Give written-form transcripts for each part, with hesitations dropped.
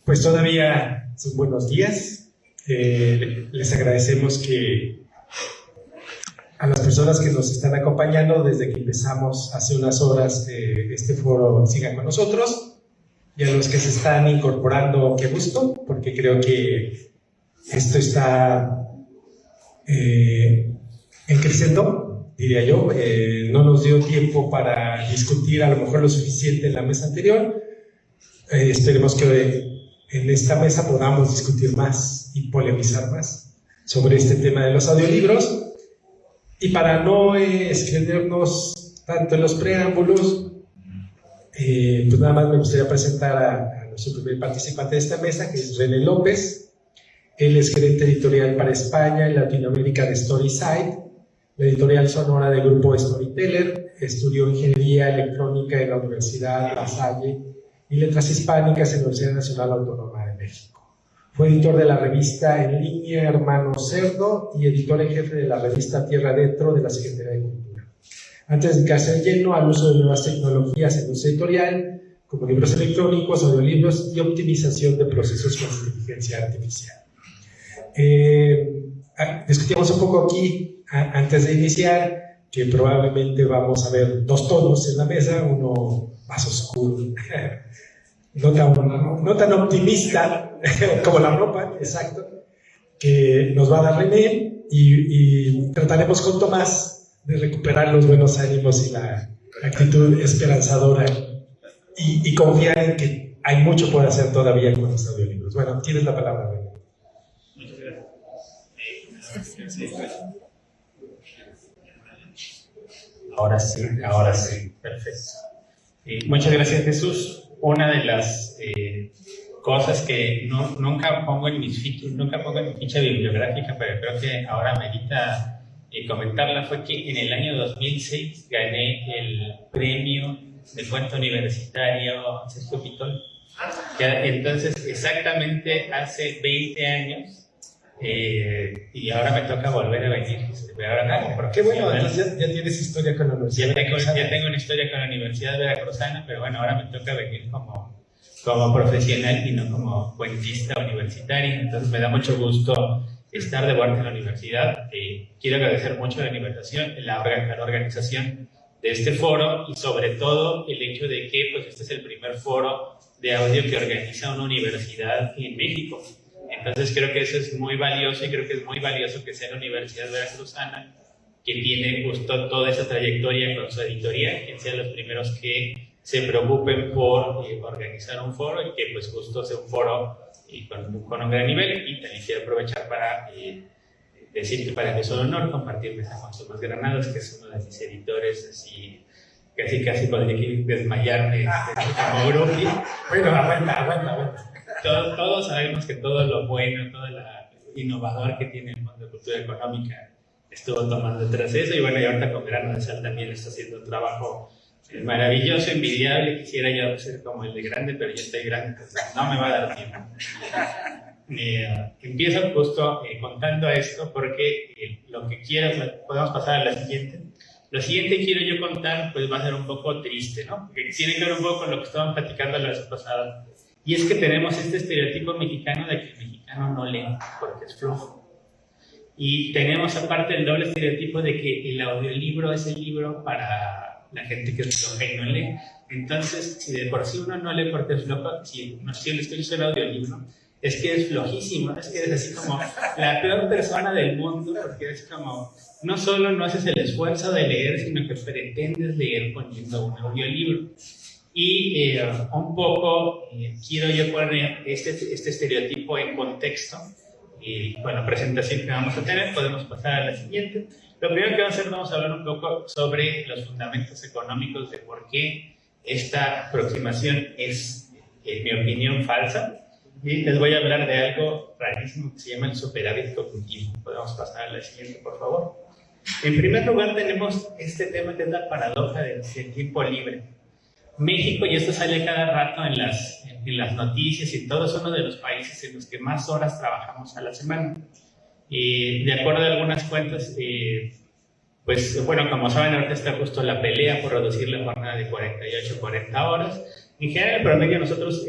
Pues todavía son buenos días. Les agradecemos que a las personas que nos están acompañando desde que empezamos hace unas horas este foro sigan con nosotros, y a los que se están incorporando, qué gusto, porque creo que esto está creciendo, diría yo. No nos dio tiempo para discutir a lo mejor lo suficiente en la mesa anterior. Esperemos que en esta mesa podamos discutir más y polemizar más sobre este tema de los audiolibros. Y para no extendernos tanto en los preámbulos, pues nada más me gustaría presentar a nuestro primer participante de esta mesa, que es René López. Él es gerente editorial para España y Latinoamérica de Storyside, la editorial sonora del grupo Storyteller. Estudió ingeniería electrónica en la Universidad La Salle y letras hispánicas en la Universidad Nacional Autónoma de México. Fue editor de la revista en línea Hermano Cerdo y editor en jefe de la revista Tierra Adentro de la Secretaría de Cultura. Antes de dedicarse de lleno al uso de nuevas tecnologías en uso editorial, como libros electrónicos, audiolibros y optimización de procesos con inteligencia artificial. Discutíamos un poco aquí, antes de iniciar, que probablemente vamos a ver dos tonos en la mesa, uno más oscuro, no tan optimista como la ropa, exacto, que nos va a dar René, y trataremos con Tomás de recuperar los buenos ánimos y la actitud esperanzadora y confiar en que hay mucho por hacer todavía con los audiolibros. Bueno, tienes la palabra, René. Muchas gracias. Ahora sí, perfecto. Muchas gracias, Jesús. Una de las cosas que nunca pongo en mi ficha bibliográfica, pero creo que ahora merita comentarla, fue que en el año 2006 gané el premio de cuento universitario Sergio Pitol. Entonces, exactamente hace 20 años, y ahora me toca volver a venir. Qué bueno, entonces ya tienes historia con la Universidad Veracruzana. Ya tengo una historia con la Universidad Veracruzana, pero bueno, ahora me toca venir como profesional y no como cuentista universitario. Entonces me da mucho gusto estar de vuelta en la universidad. Quiero agradecer mucho a la universidad, la organización de este foro, y sobre todo el hecho de que pues, este es el primer foro de audio que organiza una universidad en México. Entonces creo que eso es muy valioso, y creo que es muy valioso que sea la Universidad Veracruzana, que tiene justo toda esa trayectoria con su editoría, que sean los primeros que se preocupen por organizar un foro, y que pues justo sea un foro con un gran nivel. Y también quiero aprovechar para decir que para mí es un honor compartir mesa con Tomás Granados, que es uno de mis editores, así casi podría desmayarme como grupo. Bueno, aguanta. Todos sabemos que todo lo bueno, todo lo innovador que tiene el Fondo de Cultura Económica estuvo tomando detrás de eso, y bueno, y ahorita con Grano de Sal también está haciendo un trabajo maravilloso, envidiable. Quisiera yo ser como el de grande, pero yo estoy grande, entonces no me va a dar tiempo. Empiezo justo contando esto porque lo que quiero, podemos pasar a la siguiente. Lo siguiente que quiero yo contar pues va a ser un poco triste, ¿no? Porque tiene que ver un poco con lo que estaban platicando la vez pasada. Y es que tenemos este estereotipo mexicano de que el mexicano no lee porque es flojo. Y tenemos aparte el doble estereotipo de que el audiolibro es el libro para la gente que es floja y no lee. Entonces, si de por sí uno no lee porque es flojo, si le estoy usando el audiolibro, es que es flojísimo, es que es así como la peor persona del mundo, porque es como, no solo no haces el esfuerzo de leer, sino que pretendes leer poniendo un audiolibro. Y un poco quiero yo poner este estereotipo en contexto. Y con la presentación que vamos a tener, podemos pasar a la siguiente. Lo primero que vamos a hablar un poco sobre los fundamentos económicos de por qué esta aproximación es, en mi opinión, falsa. Y les voy a hablar de algo rarísimo que se llama el superávit cognitivo. Podemos pasar a la siguiente, por favor. En primer lugar, tenemos este tema que es la paradoja del tiempo libre. México, y esto sale cada rato en las noticias y todo, es uno de los países en los que más horas trabajamos a la semana. De acuerdo a algunas cuentas, pues bueno, como saben, ahorita está justo la pelea por reducir la jornada de 48 a 40 horas. En general, el promedio nosotros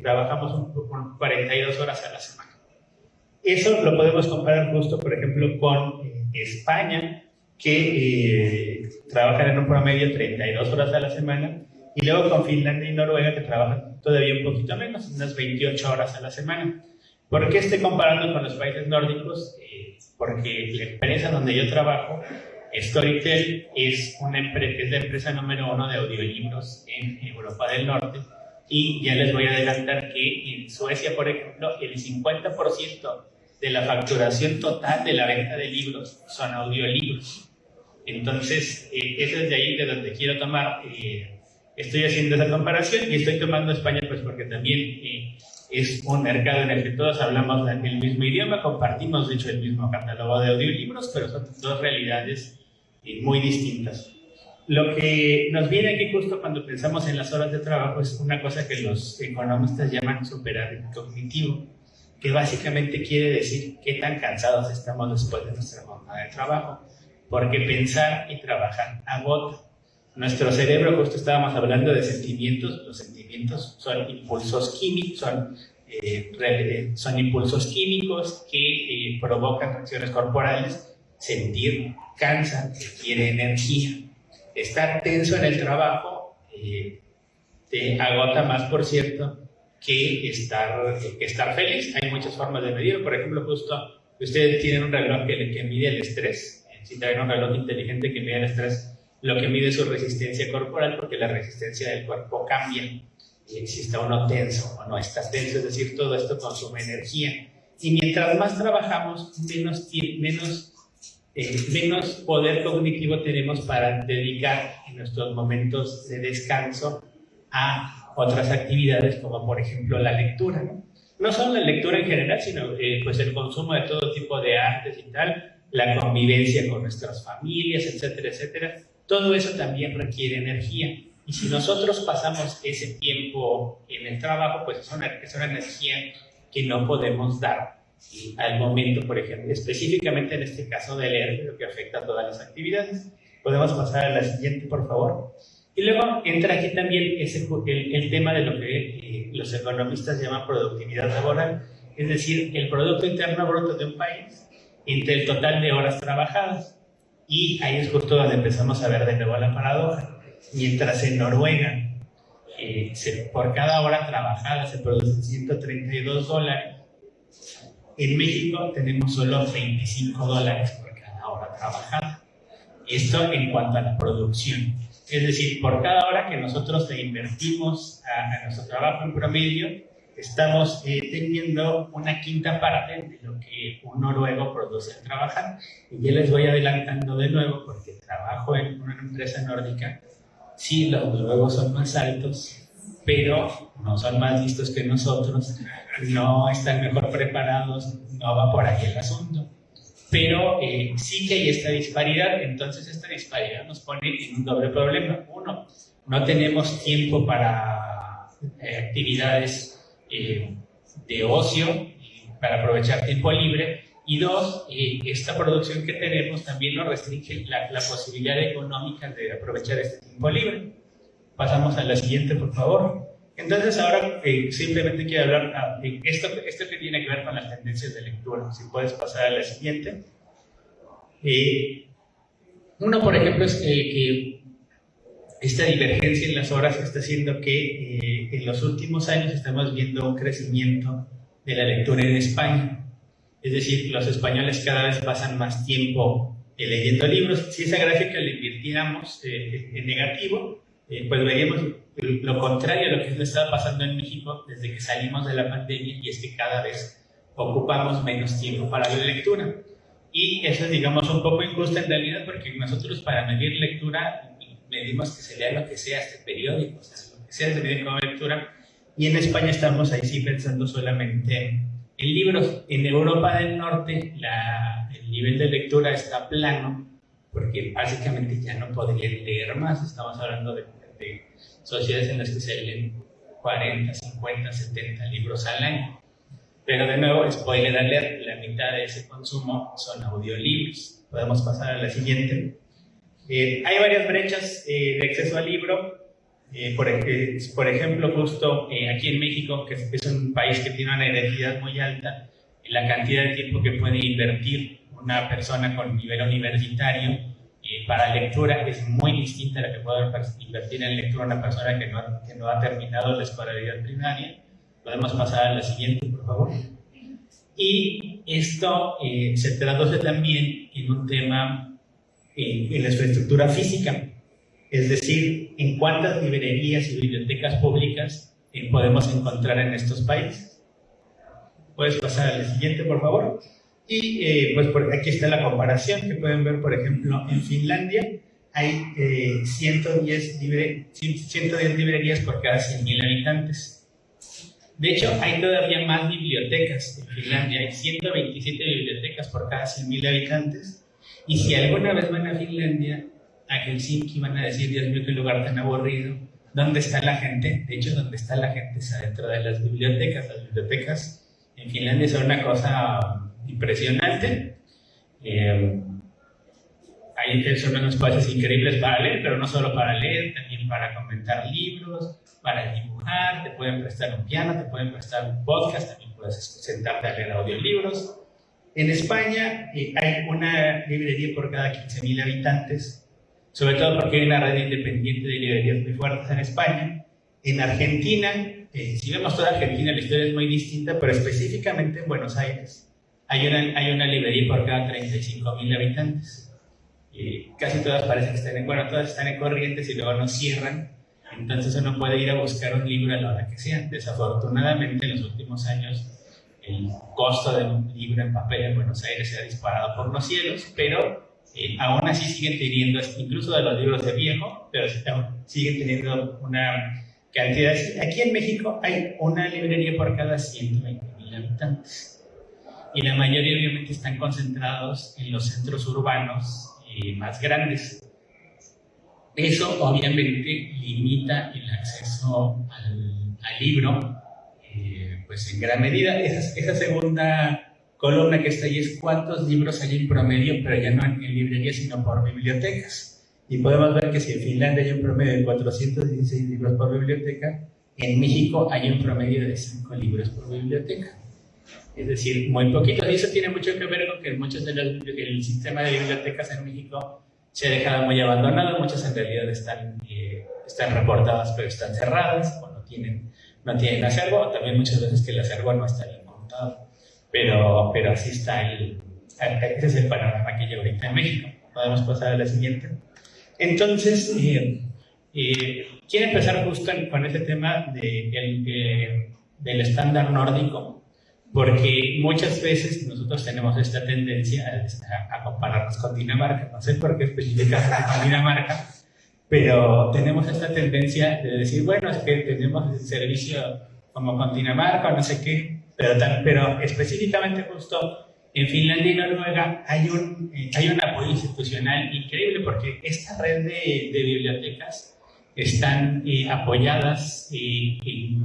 trabajamos 42 horas a la semana. Eso lo podemos comparar justo, por ejemplo, con España, que trabajan en un promedio 32 horas a la semana, y luego con Finlandia y Noruega, que trabajan todavía un poquito menos, unas 28 horas a la semana. ¿Por qué estoy comparando con los países nórdicos? Porque la empresa donde yo trabajo, Storytel, es la empresa número 1 de audiolibros en Europa del Norte, y ya les voy a adelantar que en Suecia, por ejemplo, el 50% de la facturación total de la venta de libros son audiolibros. Entonces, eso es de ahí de donde quiero tomar, estoy haciendo esa comparación, y estoy tomando España pues porque también es un mercado en el que todos hablamos el mismo idioma, compartimos de hecho el mismo catálogo de audiolibros, pero son dos realidades muy distintas. Lo que nos viene aquí justo cuando pensamos en las horas de trabajo es una cosa que los economistas llaman superávit cognitivo, que básicamente quiere decir qué tan cansados estamos después de nuestra jornada de trabajo, porque pensar y trabajar agota. Nuestro cerebro, justo estábamos hablando de sentimientos, los sentimientos son impulsos químicos, son impulsos químicos que provocan reacciones corporales. Sentir cansa, requiere energía. Estar tenso en el trabajo te agota más, por cierto, que estar feliz. Hay muchas formas de medir. Por ejemplo, justo ustedes tienen un reloj que mide el estrés. Si traen un reloj inteligente que mide el estrés, lo que mide es su resistencia corporal, porque la resistencia del cuerpo cambia. Si está uno tenso o no está tenso, es decir, todo esto consume energía. Y mientras más trabajamos, menos poder cognitivo tenemos para dedicar en nuestros momentos de descanso a otras actividades, como por ejemplo la lectura, ¿no? No solo la lectura en general, sino pues el consumo de todo tipo de artes y tal, la convivencia con nuestras familias, etcétera, etcétera. Todo eso también requiere energía. Y si nosotros pasamos ese tiempo en el trabajo, pues es una energía que no podemos dar al momento, por ejemplo, específicamente en este caso de leer, lo que afecta a todas las actividades. Podemos pasar a la siguiente, por favor. Y luego entra aquí también el tema de lo que los economistas llaman productividad laboral, es decir, el Producto Interno Bruto de un país entre el total de horas trabajadas. Y ahí es justo donde empezamos a ver de nuevo la paradoja. Mientras en Noruega, por cada hora trabajada se producen $132, en México tenemos solo $25 por cada hora trabajada. Esto en cuanto a la producción. Es decir, por cada hora que nosotros le invertimos a nuestro trabajo en promedio, estamos teniendo una quinta parte de lo que un noruego produce al trabajar. Y ya les voy adelantando de nuevo, porque trabajo en una empresa nórdica. Sí, los noruegos son más altos, pero no son más listos que nosotros, no están mejor preparados, no va por ahí el asunto. Pero sí que hay esta disparidad. Entonces esta disparidad nos pone en un doble problema. Uno, no tenemos tiempo para actividades de ocio, para aprovechar tiempo libre. Y dos, esta producción que tenemos también nos restringe la posibilidad económica de aprovechar este tiempo libre. Pasamos a la siguiente, por favor. Entonces ahora simplemente quiero hablar esto que tiene que ver con las tendencias de lectura. Si puedes pasar a la siguiente. Uno, por ejemplo, es que esta divergencia en las horas está haciendo que en los últimos años estamos viendo un crecimiento de la lectura en España. Es decir, los españoles cada vez pasan más tiempo leyendo libros. Si esa gráfica la invirtiéramos en negativo, pues veríamos lo contrario a lo que está pasando en México desde que salimos de la pandemia, y es que cada vez ocupamos menos tiempo para la lectura. Y eso es, digamos, un poco injusto en realidad, porque nosotros para medir lectura medimos que se lea lo que sea, este periódico, o sea, lo que sea se mide como lectura, y en España estamos ahí sí pensando solamente en libros. En Europa del Norte el nivel de lectura está plano, porque básicamente ya no podrían leer más. Estamos hablando de sociedades en las que se leen 40, 50, 70 libros al año. Pero de nuevo, spoiler alert, la mitad de ese consumo son audiolibros. Podemos pasar a la siguiente. Hay varias brechas de acceso al libro. Por ejemplo, justo aquí en México, que es un país que tiene una identidad muy alta, la cantidad de tiempo que puede invertir una persona con nivel universitario para lectura es muy distinta a la que puede invertir en lectura una persona que no ha terminado la escolaridad primaria. Podemos pasar a la siguiente, por favor. Y esto se traduce también en un tema en la infraestructura física, es decir, en cuántas librerías y bibliotecas públicas podemos encontrar en estos países. Puedes pasar a la siguiente, por favor. Y pues aquí está la comparación que pueden ver, por ejemplo, en Finlandia hay 110 librerías por cada 100.000 habitantes. De hecho, hay todavía más bibliotecas en Finlandia, hay 127 bibliotecas por cada 100.000 habitantes. Y si alguna vez van a Finlandia, a Helsinki, van a decir, Dios mío, qué lugar tan aburrido. ¿Dónde está la gente? De hecho, donde está la gente es adentro de las bibliotecas. Las bibliotecas en Finlandia son una cosa impresionante. Son unos espacios increíbles para leer, pero no solo para leer, también para comentar libros, para dibujar, te pueden prestar un piano, te pueden prestar un podcast, también puedes sentarte a leer audiolibros. En España hay una librería por cada 15.000 habitantes, sobre todo porque hay una red independiente de librerías muy fuertes en España. En Argentina, si vemos toda Argentina, la historia es muy distinta, pero específicamente en Buenos Aires hay una librería por cada 35.000 habitantes. Casi todas parecen que todas están en Corrientes y luego no cierran, entonces uno puede ir a buscar un libro a la hora que sea. Desafortunadamente, en los últimos años, el costo de un libro en papel en Buenos Aires se ha disparado por los cielos, pero aún así siguen teniendo, incluso de los libros de viejo, pero siguen teniendo una cantidad. Aquí en México hay una librería por cada 120.000 habitantes, y la mayoría obviamente están concentrados en los centros urbanos más grandes. Eso obviamente limita el acceso al libro, pues en gran medida. Esa segunda columna que está ahí es cuántos libros hay en promedio, pero ya no en librerías, sino por bibliotecas. Y podemos ver que si en Finlandia hay un promedio de 416 libros por biblioteca, en México hay un promedio de 5 libros por biblioteca. Es decir, muy poquito. Y eso tiene mucho que ver con que muchos el sistema de bibliotecas en México se ha dejado muy abandonado. Muchas en realidad están reportadas, pero están cerradas, o no tienen acervo, o también muchas veces que el acervo no está bien contado. Pero así está ese es el panorama que lleva ahorita en México. Podemos pasar a la siguiente. Entonces, quiero empezar justo con ese tema del estándar nórdico, porque muchas veces nosotros tenemos esta tendencia a compararnos con Dinamarca. No sé por qué específicamente con Dinamarca, pero tenemos esta tendencia de decir, bueno, es que tenemos el servicio como con Dinamarca, no sé qué, pero específicamente justo en Finlandia y Noruega hay un apoyo institucional increíble, porque esta red de bibliotecas están apoyadas en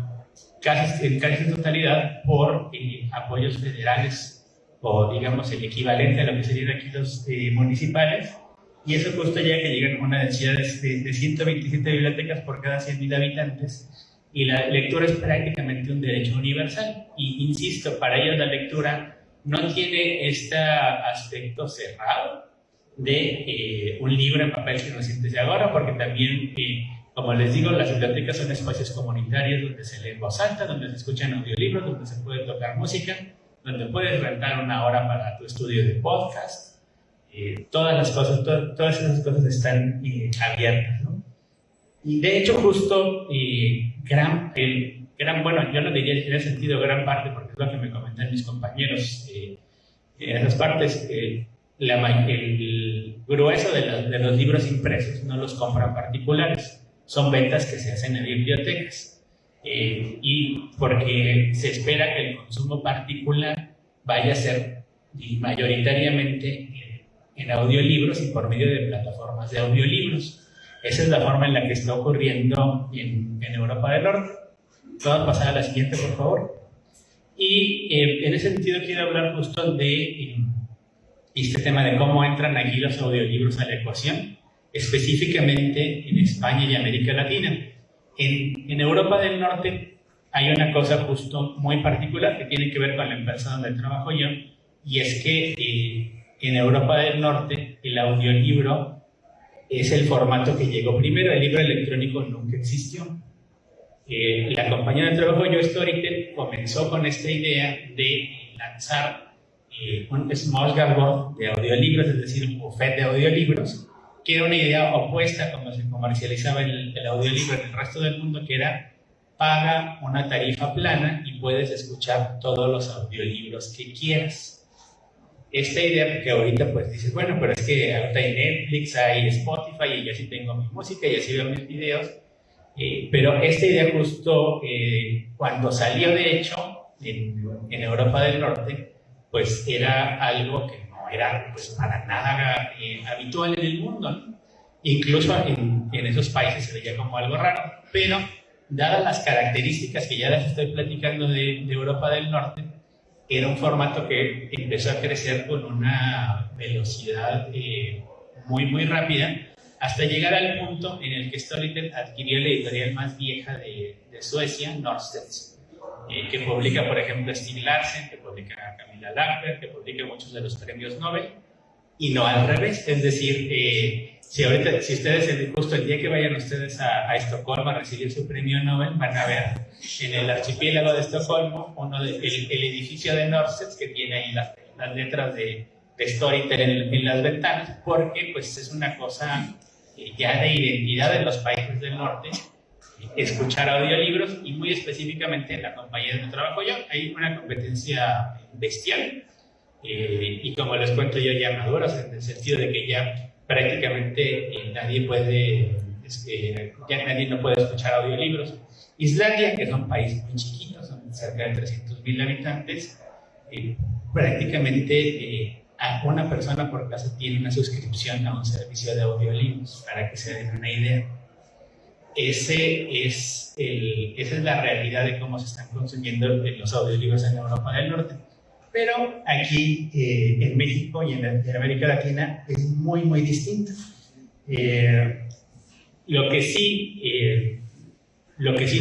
casi totalidad por apoyos federales, o digamos el equivalente a lo que serían aquí los municipales, y eso justo ya que llegan a una densidad de 127 bibliotecas por cada 100.000 habitantes, y la lectura es prácticamente un derecho universal. Y insisto, para ellos la lectura no tiene este aspecto cerrado de un libro en papel que no sientes de ahora, porque también como les digo, las bibliotecas son espacios comunitarios donde se lee en voz alta, donde se escuchan audiolibros, donde se puede tocar música, donde puedes rentar una hora para tu estudio de podcast. Todas esas cosas están abiertas, ¿no? Y de hecho, justo bueno, yo no diría en ese sentido gran parte, porque es lo que me comentan mis compañeros, en esas partes, el grueso de los libros impresos no los compran particulares. Son ventas que se hacen en bibliotecas, y porque se espera que el consumo particular vaya a ser mayoritariamente en audiolibros y por medio de plataformas de audiolibros. Esa es la forma en la que está ocurriendo en Europa del Norte. Vamos a pasar a la siguiente, por favor. Y en ese sentido quiero hablar justo de este tema de cómo entran aquí los audiolibros a la ecuación, específicamente en España y América Latina. En Europa del Norte hay una cosa justo muy particular que tiene que ver con la empresa donde trabajo yo, y es que en Europa del Norte el audiolibro es el formato que llegó primero. El libro electrónico nunca existió. La compañía de trabajo yo, Storytel, comenzó con esta idea de lanzar un smorgasbord de audiolibros, es decir, un buffet de audiolibros, que era una idea opuesta a cómo se comercializaba el audiolibro en el resto del mundo, que era paga una tarifa plana y puedes escuchar todos los audiolibros que quieras. Esta idea, que ahorita pues dices, bueno, pero es que ahorita hay Netflix, hay Spotify, y yo sí tengo mi música y así veo mis videos, pero esta idea justo cuando salió de hecho en Europa del Norte, pues era algo que no era pues para nada habitual en el mundo, ¿no? Incluso en esos países se veía como algo raro, pero dadas las características que ya les estoy platicando de Europa del Norte, era un formato que empezó a crecer con una velocidad muy rápida, hasta llegar al punto en el que Storytel adquirió la editorial más vieja de Suecia, Norstedts, que publica, por ejemplo, Stieg Larsson, que publica a Camilla Läckberg, que publica muchos de los premios Nobel, y no al revés. Es decir, si ustedes, justo el día que vayan ustedes a Estocolmo a recibir su premio Nobel, van a ver en el archipiélago de Estocolmo el edificio de Norstedts, que tiene ahí las letras de Storytel en las ventanas, porque pues es una cosa ya de identidad de los países del norte, escuchar audiolibros, y muy específicamente en la compañía donde trabajo yo hay una competencia bestial, y como les cuento yo, ya maduros, en el sentido de que ya prácticamente nadie no puede escuchar audiolibros. Islandia, que es un país muy chiquito, son cerca de 300,000 habitantes, prácticamente a una persona por casa tiene una suscripción a un servicio de audiolibros, para que se den una idea. Esa es la realidad de cómo se están consumiendo los audiolibros en Europa del Norte. Pero aquí en México y en América Latina es muy distinto. Lo que sí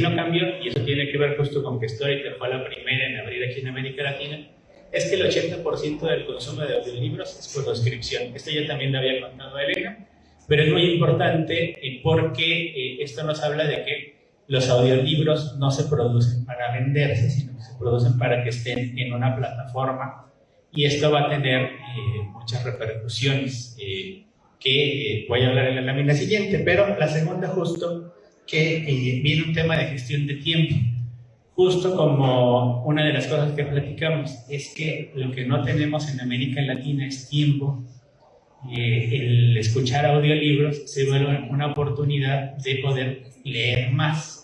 no cambió, y eso tiene que ver justo con que Storytel fue la primera en abrir aquí en América Latina, es que el 80% del consumo de audiolibros es por suscripción. Esto ya también lo había contado Elena, pero es muy importante porque esto nos habla de que los audiolibros no se producen para venderse, sino que se producen para que estén en una plataforma, y esto va a tener muchas repercusiones que voy a hablar en la lámina siguiente. Pero la segunda, justo, que viene un tema de gestión de tiempo. Justo como una de las cosas que platicamos es que lo que no tenemos en América Latina es tiempo. El escuchar audiolibros se vuelve una oportunidad de poder leer más.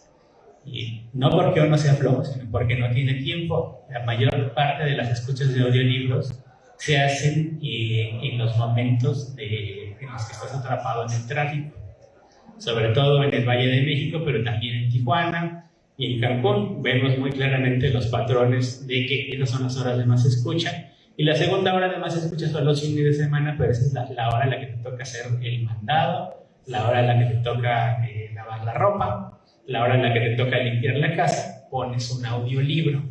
Y no porque uno sea flojo, sino porque no tiene tiempo. La mayor parte de las escuchas de audiolibros se hacen en los momentos en los que estás atrapado en el tráfico, sobre todo en el Valle de México, pero también en Tijuana y en Cancún. Vemos muy claramente los patrones de que esas son las horas de más escucha, y la segunda hora de más escucha son los fines de semana, pero esa es la hora en la que te toca hacer el mandado, la hora en la que te toca lavar la ropa, la hora en la que te toca limpiar la casa. Pones un audiolibro.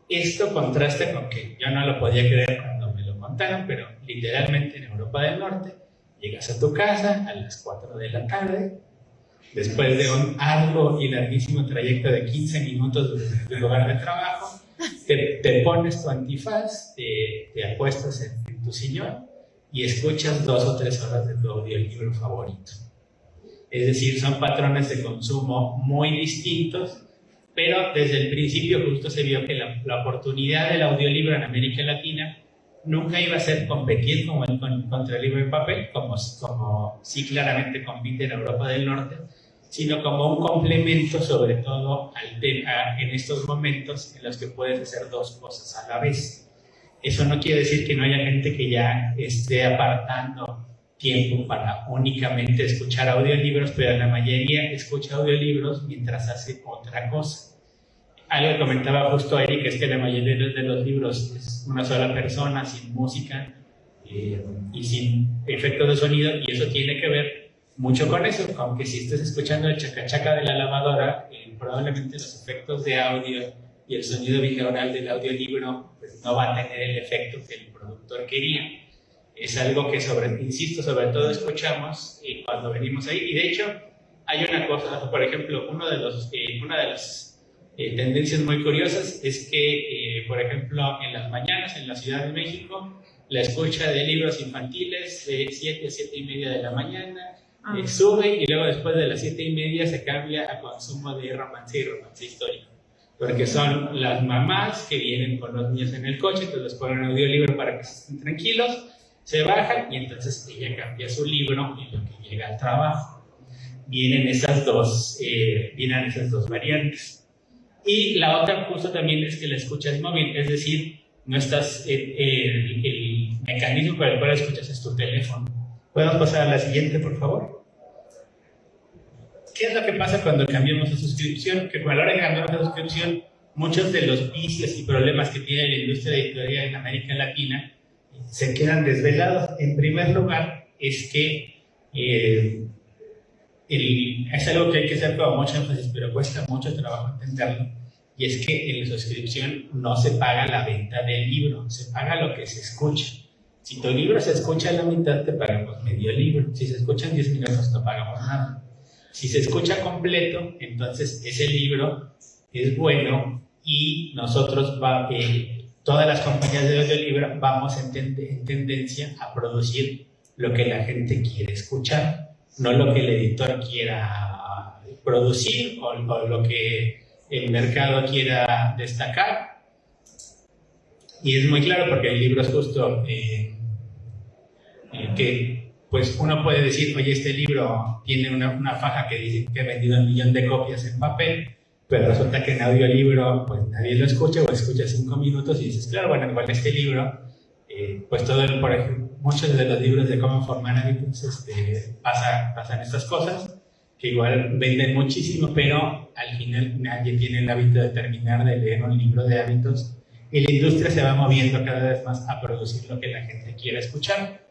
Esto contrasta con que yo no lo podía creer cuando me lo contaron, pero literalmente en Europa del Norte llegas a tu casa a las 4 de la tarde, después de un arduo y larguísimo trayecto de 15 minutos desde tu lugar de trabajo, te pones tu antifaz, te acuestas en tu sillón y escuchas 2 o 3 horas de tu audiolibro favorito. Es decir, son patrones de consumo muy distintos, pero desde el principio justo se vio que la oportunidad del audiolibro en América Latina nunca iba a ser competir contra el libro en papel, como sí claramente compite en Europa del Norte, sino como un complemento, sobre todo en estos momentos en los que puedes hacer 2 cosas a la vez. Eso no quiere decir que no haya gente que ya esté apartando tiempo para únicamente escuchar audiolibros, pero la mayoría escucha audiolibros mientras hace otra cosa. Algo que comentaba justo Eric es que la mayoría de los libros es una sola persona, sin música y sin efectos de sonido, y eso tiene que ver mucho con eso, aunque si estés escuchando el chacachaca de la lavadora, probablemente los efectos de audio y el sonido binaural del audiolibro pues, no va a tener el efecto que el productor quería. Es algo que, insisto, sobre todo escuchamos cuando venimos ahí. Y de hecho, hay una cosa, por ejemplo, una de las tendencias muy curiosas es que, por ejemplo, en las mañanas en la Ciudad de México, la escucha de libros infantiles de 7 a 7 y media de la mañana sube, y luego después de las 7 y media se cambia a consumo de romance y romance histórico. Porque son las mamás que vienen con los niños en el coche, entonces les ponen audiolibro para que estén tranquilos, se bajan y entonces ella cambia su libro en lo que llega al trabajo. Vienen esas dos variantes. Y la otra justo también es que la escucha es móvil, es decir, no estás, el mecanismo por el cual escuchas es tu teléfono. ¿Podemos pasar a la siguiente, por favor? ¿Qué es lo que pasa cuando cambiamos de suscripción? Que a la hora de cambiar de suscripción, muchos de los vicios y problemas que tiene la industria editorial en América Latina se quedan desvelados. En primer lugar, es que es algo que hay que hacer con mucho énfasis, pero cuesta mucho trabajo entenderlo, y es que en la suscripción no se paga la venta del libro, se paga lo que se escucha. Si tu libro se escucha a la mitad, te pagamos medio libro. Si se escuchan 10 minutos, no pagamos nada. Si se escucha completo, entonces ese libro es bueno y nosotros, todas las compañías de audiolibro, vamos en tendencia a producir lo que la gente quiere escuchar, no lo que el editor quiera producir o lo que el mercado quiera destacar. Y es muy claro porque el libro es justo que pues uno puede decir, oye, este libro tiene una faja que dice que ha vendido 1 millón de copias en papel, pero resulta que en audiolibro pues nadie lo escucha o escucha 5 minutos y dices, claro, bueno, igual este libro, pues por ejemplo, muchos de los libros de cómo formar hábitos pasan estas cosas, que igual venden muchísimo, pero al final nadie tiene el hábito de terminar de leer un libro de hábitos, y la industria se va moviendo cada vez más a producir lo que la gente quiere escuchar.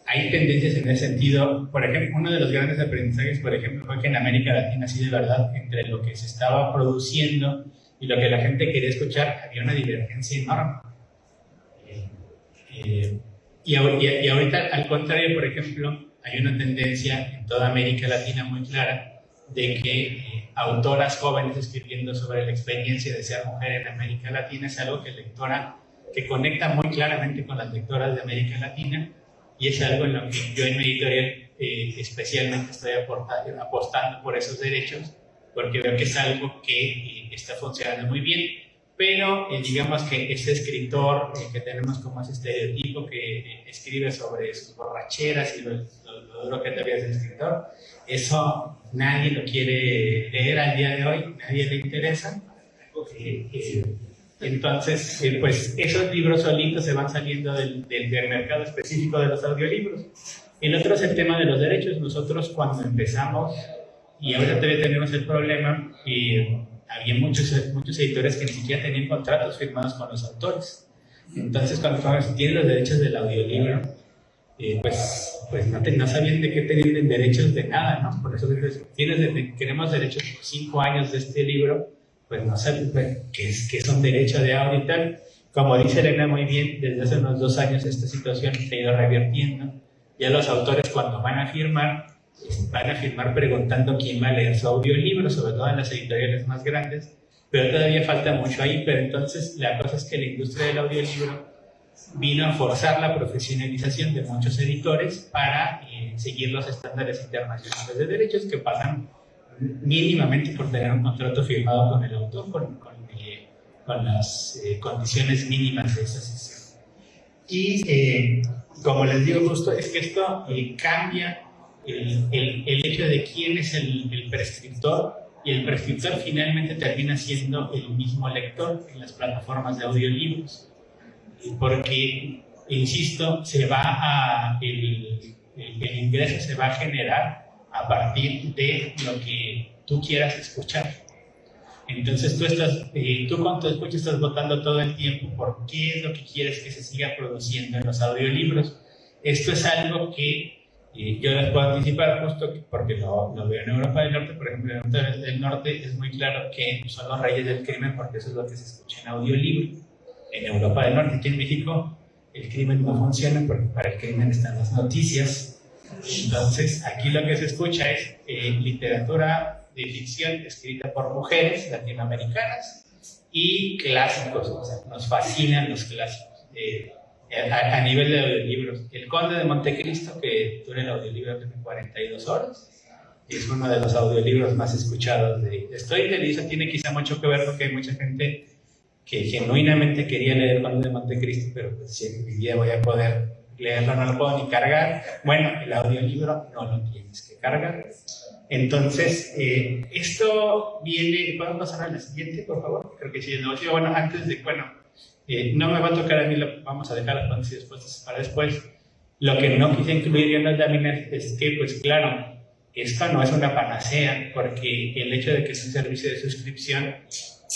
Hay tendencias en ese sentido. Por ejemplo, uno de los grandes aprendizajes, por ejemplo, fue que en América Latina, sí, de verdad, entre lo que se estaba produciendo y lo que la gente quería escuchar, había una divergencia enorme. Y ahorita, al contrario, por ejemplo, hay una tendencia en toda América Latina muy clara de que autoras jóvenes escribiendo sobre la experiencia de ser mujer en América Latina es algo que conecta muy claramente con las lectoras de América Latina, y es algo en lo que yo en mi editorial especialmente estoy apostando por esos derechos, porque veo que es algo que está funcionando muy bien. Pero digamos que ese escritor que tenemos como ese estereotipo que escribe sobre sus borracheras y lo duro que todavía es el escritor, eso nadie lo quiere leer al día de hoy, nadie le interesa. Entonces, pues esos libros solitos se van saliendo del mercado específico de los audiolibros. El otro es el tema de los derechos. Nosotros cuando empezamos, y ahora todavía tenemos el problema, había muchos editores que ni siquiera tenían contratos firmados con los autores. Entonces, cuando tienen los derechos del audiolibro, pues no sabían de qué tenían derechos de nada, ¿no? Por eso queremos derechos por 5 años de este libro, pues no saben qué son derechos de audio y tal. Como dice Elena muy bien, desde hace unos 2 años esta situación se ha ido revirtiendo. Ya los autores, cuando van a firmar preguntando quién va a leer su audiolibro, sobre todo en las editoriales más grandes, pero todavía falta mucho ahí. Pero entonces la cosa es que la industria del audiolibro vino a forzar la profesionalización de muchos editores para seguir los estándares internacionales de derechos, que pasan mínimamente por tener un contrato firmado con el autor, con las condiciones mínimas de esa sesión. Y como les digo, justo es que esto cambia el hecho de quién es el prescriptor, y el prescriptor finalmente termina siendo el mismo lector en las plataformas de audiolibros, porque, insisto, el ingreso se va a generar a partir de lo que tú quieras escuchar. Entonces tú cuando te escuchas estás votando todo el tiempo por qué es lo que quieres que se siga produciendo en los audiolibros. Esto es algo que Y yo les puedo anticipar justo porque lo veo en Europa del Norte. Por ejemplo, en Europa del Norte es muy claro que son los reyes del crimen, porque eso es lo que se escucha en audiolibro. En Europa del Norte, aquí en México, el crimen no funciona porque para el crimen están las noticias. Entonces, aquí lo que se escucha es literatura de ficción escrita por mujeres latinoamericanas y clásicos. O sea, nos fascinan los clásicos. A nivel de audiolibros, El Conde de Montecristo, que dura el audiolibro de 42 horas, es uno de los audiolibros más escuchados de Storytel, y eso tiene quizá mucho que ver porque hay mucha gente que genuinamente quería leer El Conde de Montecristo, pero pues si en mi vida voy a poder leerlo, no lo puedo ni cargar. Bueno, el audiolibro no lo tienes que cargar. Entonces, esto viene. ¿Podemos pasar a la siguiente, por favor? Creo que sí, no. Bueno, antes de, no me va a tocar a mí, vamos a dejar las preguntas y respuestas para después. Lo que no quise incluir yo en las láminas es que, pues claro, esto no es una panacea, porque el hecho de que es un servicio de suscripción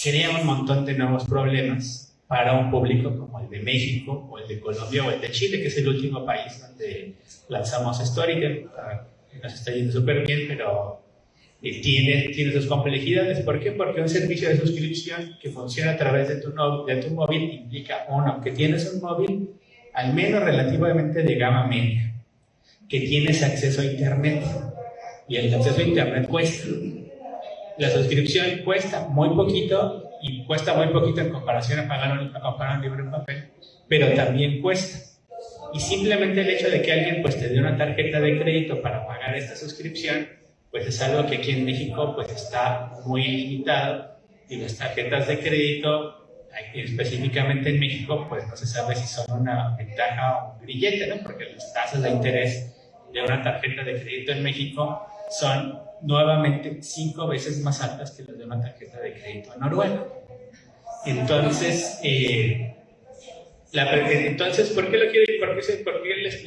crea un montón de nuevos problemas para un público como el de México, o el de Colombia, o el de Chile, que es el último país donde lanzamos Storytel. Nos está yendo súper bien, pero tiene sus complejidades. ¿Por qué? Porque un servicio de suscripción que funciona a través de tu móvil implica, uno, que tienes un móvil al menos relativamente de gama media, que tienes acceso a Internet, y el acceso a Internet cuesta. La suscripción cuesta muy poquito, y cuesta muy poquito en comparación a comprar un libro en papel, pero también cuesta. Y simplemente el hecho de que alguien pues te dé una tarjeta de crédito para pagar esta suscripción, pues es algo que aquí en México pues está muy limitado, y las tarjetas de crédito, específicamente en México, pues no se sabe si son una ventaja o un grillete, ¿no? Porque las tasas de interés de una tarjeta de crédito en México son nuevamente 5 veces más altas que las de una tarjeta de crédito en Noruega. Entonces, ¿por qué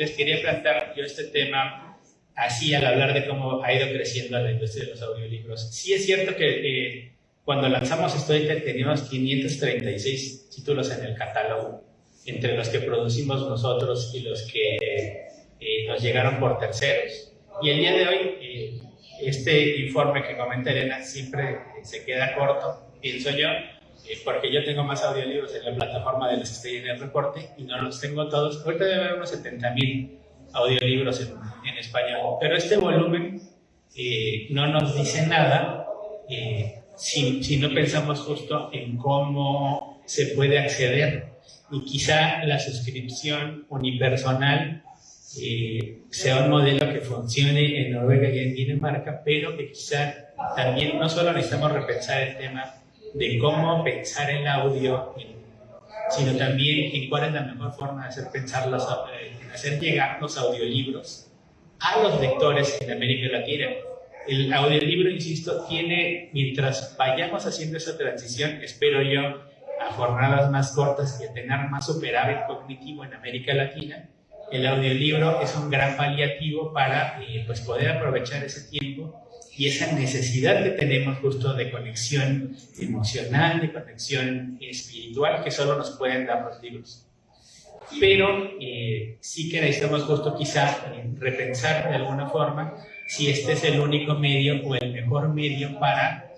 les quería plantear yo este tema así al hablar de cómo ha ido creciendo la industria de los audiolibros? Sí es cierto que cuando lanzamos Storytel teníamos 536 títulos en el catálogo, entre los que producimos nosotros y los que nos llegaron por terceros. Y el día de hoy, este informe que comenta Elena siempre se queda corto, pienso yo, porque yo tengo más audiolibros en la plataforma de los que estoy en el reporte y no los tengo todos. Ahorita debe haber unos 70,000 audiolibros en español, pero este volumen no nos dice nada si no pensamos justo en cómo se puede acceder, y quizá la suscripción unipersonal sea un modelo que funcione en Noruega y en Dinamarca, pero que quizá también no solo necesitamos repensar el tema de cómo pensar el audio, sino también en cuál es la mejor forma de hacer llegar los audiolibros a los lectores en América Latina. El audiolibro, insisto, mientras vayamos haciendo esa transición, espero yo, a jornadas más cortas y a tener más superávit cognitivo en América Latina, el audiolibro es un gran paliativo para pues poder aprovechar ese tiempo y esa necesidad que tenemos justo de conexión emocional, de conexión espiritual, que solo nos pueden dar los libros. Pero sí que necesitamos justo quizá repensar de alguna forma si este es el único medio o el mejor medio para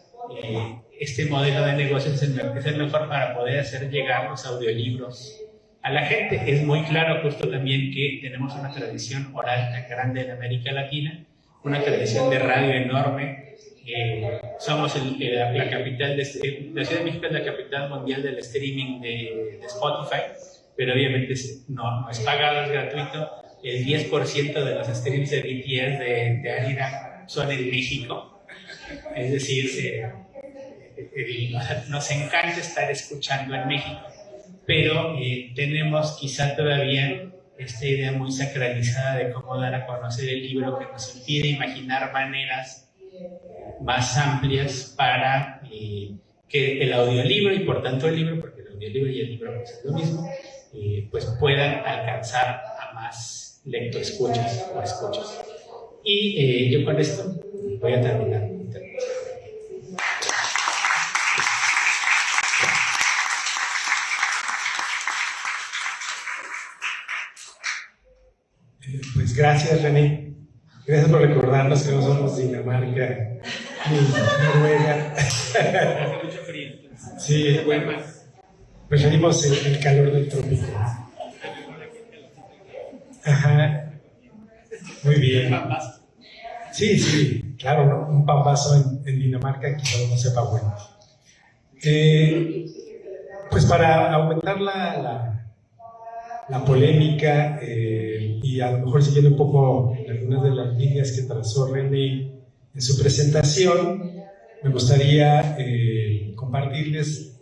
este modelo de negocios, es el mejor para poder hacer llegar los audiolibros a la gente. Es muy claro justo también que tenemos una tradición oral tan grande en América Latina, una tradición de radio enorme. Somos la capital la Ciudad de México es la capital mundial del streaming de Spotify, pero obviamente no es pagado, es gratuito. El 10% de los streams de BTS de Arira son en México. Es decir, nos encanta estar escuchando en México, pero tenemos quizá todavía esta idea muy sacralizada de cómo dar a conocer el libro, que nos impide imaginar maneras más amplias para que el audiolibro, y por tanto el libro, porque el audiolibro y el libro pues es lo mismo, pues puedan alcanzar a más lectoescuchas o escuchas. Y yo con esto voy a terminar mi intervención. Pues gracias, René. Gracias por recordarnos que no somos Dinamarca ni Noruega. Hace mucho frío. Sí, bueno, preferimos el calor del trópico. Ajá, muy bien. Sí, sí, claro, ¿no? Un pambazo en Dinamarca quizás no sepa bueno. Pues para aumentar la polémica y a lo mejor siguiendo un poco algunas de las líneas que trazó René en su presentación, me gustaría compartirles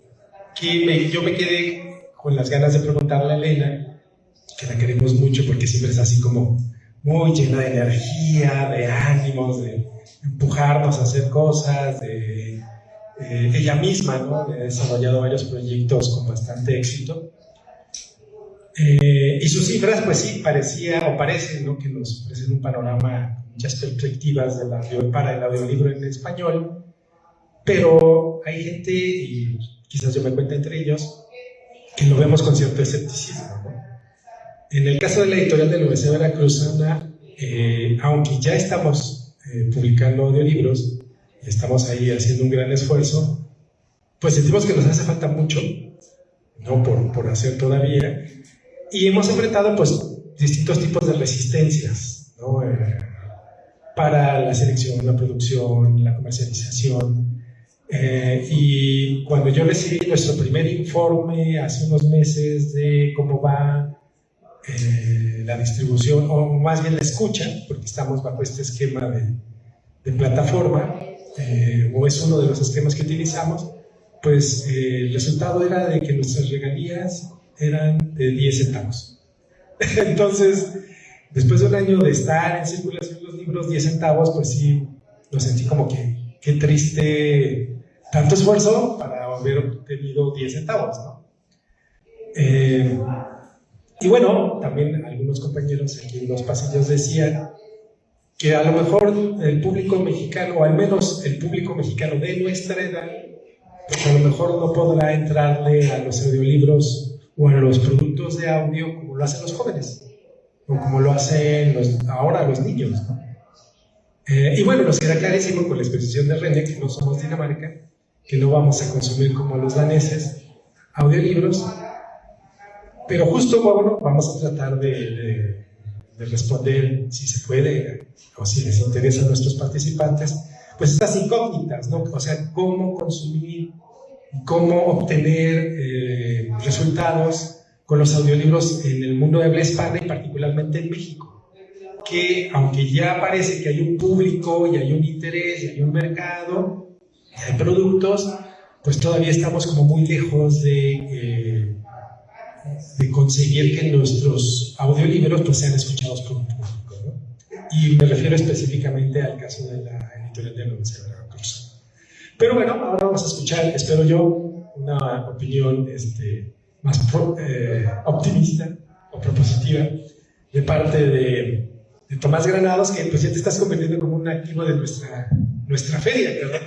que yo me quedé con las ganas de preguntarle a Elena, que la queremos mucho porque siempre es así como muy llena de energía, de ánimos, de empujarnos a hacer cosas, ella misma, ¿no? Ha desarrollado varios proyectos con bastante éxito. Y sus cifras, pues sí, parecen, ¿no? Que nos ofrecen un panorama con muchas perspectivas para el audiolibro en español, pero hay gente, y quizás yo me cuente entre ellos, que lo vemos con cierto escepticismo, ¿no? En el caso de la editorial de la Universidad Veracruzana, aunque ya estamos publicando audiolibros, y estamos ahí haciendo un gran esfuerzo, pues sentimos que nos hace falta mucho, no por hacer todavía, y hemos enfrentado pues distintos tipos de resistencias, ¿no? Para la selección, la producción, la comercialización. Y cuando yo recibí nuestro primer informe hace unos meses de cómo va la distribución, o más bien la escucha, porque estamos bajo este esquema de plataforma, o es uno de los esquemas que utilizamos, pues el resultado era de que nuestras regalías eran de 10 centavos. Entonces, después de un año de estar en circulación los libros, 10 centavos, pues sí, lo sentí como que qué triste tanto esfuerzo para haber obtenido 10 centavos, ¿no? Y bueno, también algunos compañeros aquí en los pasillos decían que a lo mejor el público mexicano, o al menos el público mexicano de nuestra edad, pues a lo mejor no podrá entrarle a los audiolibros o a los productos de audio como lo hacen los jóvenes, o como lo hacen ahora los niños, ¿no? Y bueno, nos queda clarísimo con la exposición de René que no somos Dinamarca, que no vamos a consumir como los daneses audiolibros, pero justo, bueno, vamos a tratar de responder, si se puede, o si les interesa a nuestros participantes, pues estas incógnitas, ¿no? O sea, cómo consumir, cómo obtener resultados con los audiolibros en el mundo de habla hispana y particularmente en México, que aunque ya parece que hay un público y hay un interés y hay un mercado y hay productos, pues todavía estamos como muy lejos de conseguir que nuestros audiolibros pues sean escuchados por un público, ¿no? Y me refiero específicamente al caso de la editorial de la Universidad de Veracruz. Pero bueno, ahora vamos a escuchar, espero yo, una opinión más optimista o propositiva de parte de Tomás Granados, que pues ya te estás convirtiendo como un activo de nuestra feria, ¿verdad?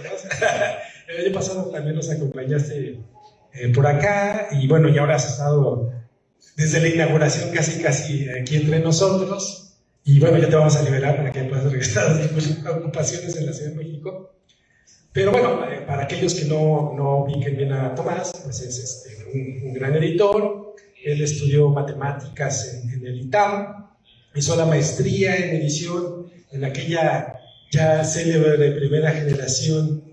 El año pasado también nos acompañaste por acá, y bueno, y ahora has estado desde la inauguración casi aquí entre nosotros, y bueno, ya te vamos a liberar para que puedas regresar a tus ocupaciones en la Ciudad de México. Pero bueno, para aquellos que no ubiquen bien a Tomás, pues es un gran editor. Él estudió matemáticas en el ITAM, hizo la maestría en edición en aquella ya célebre primera generación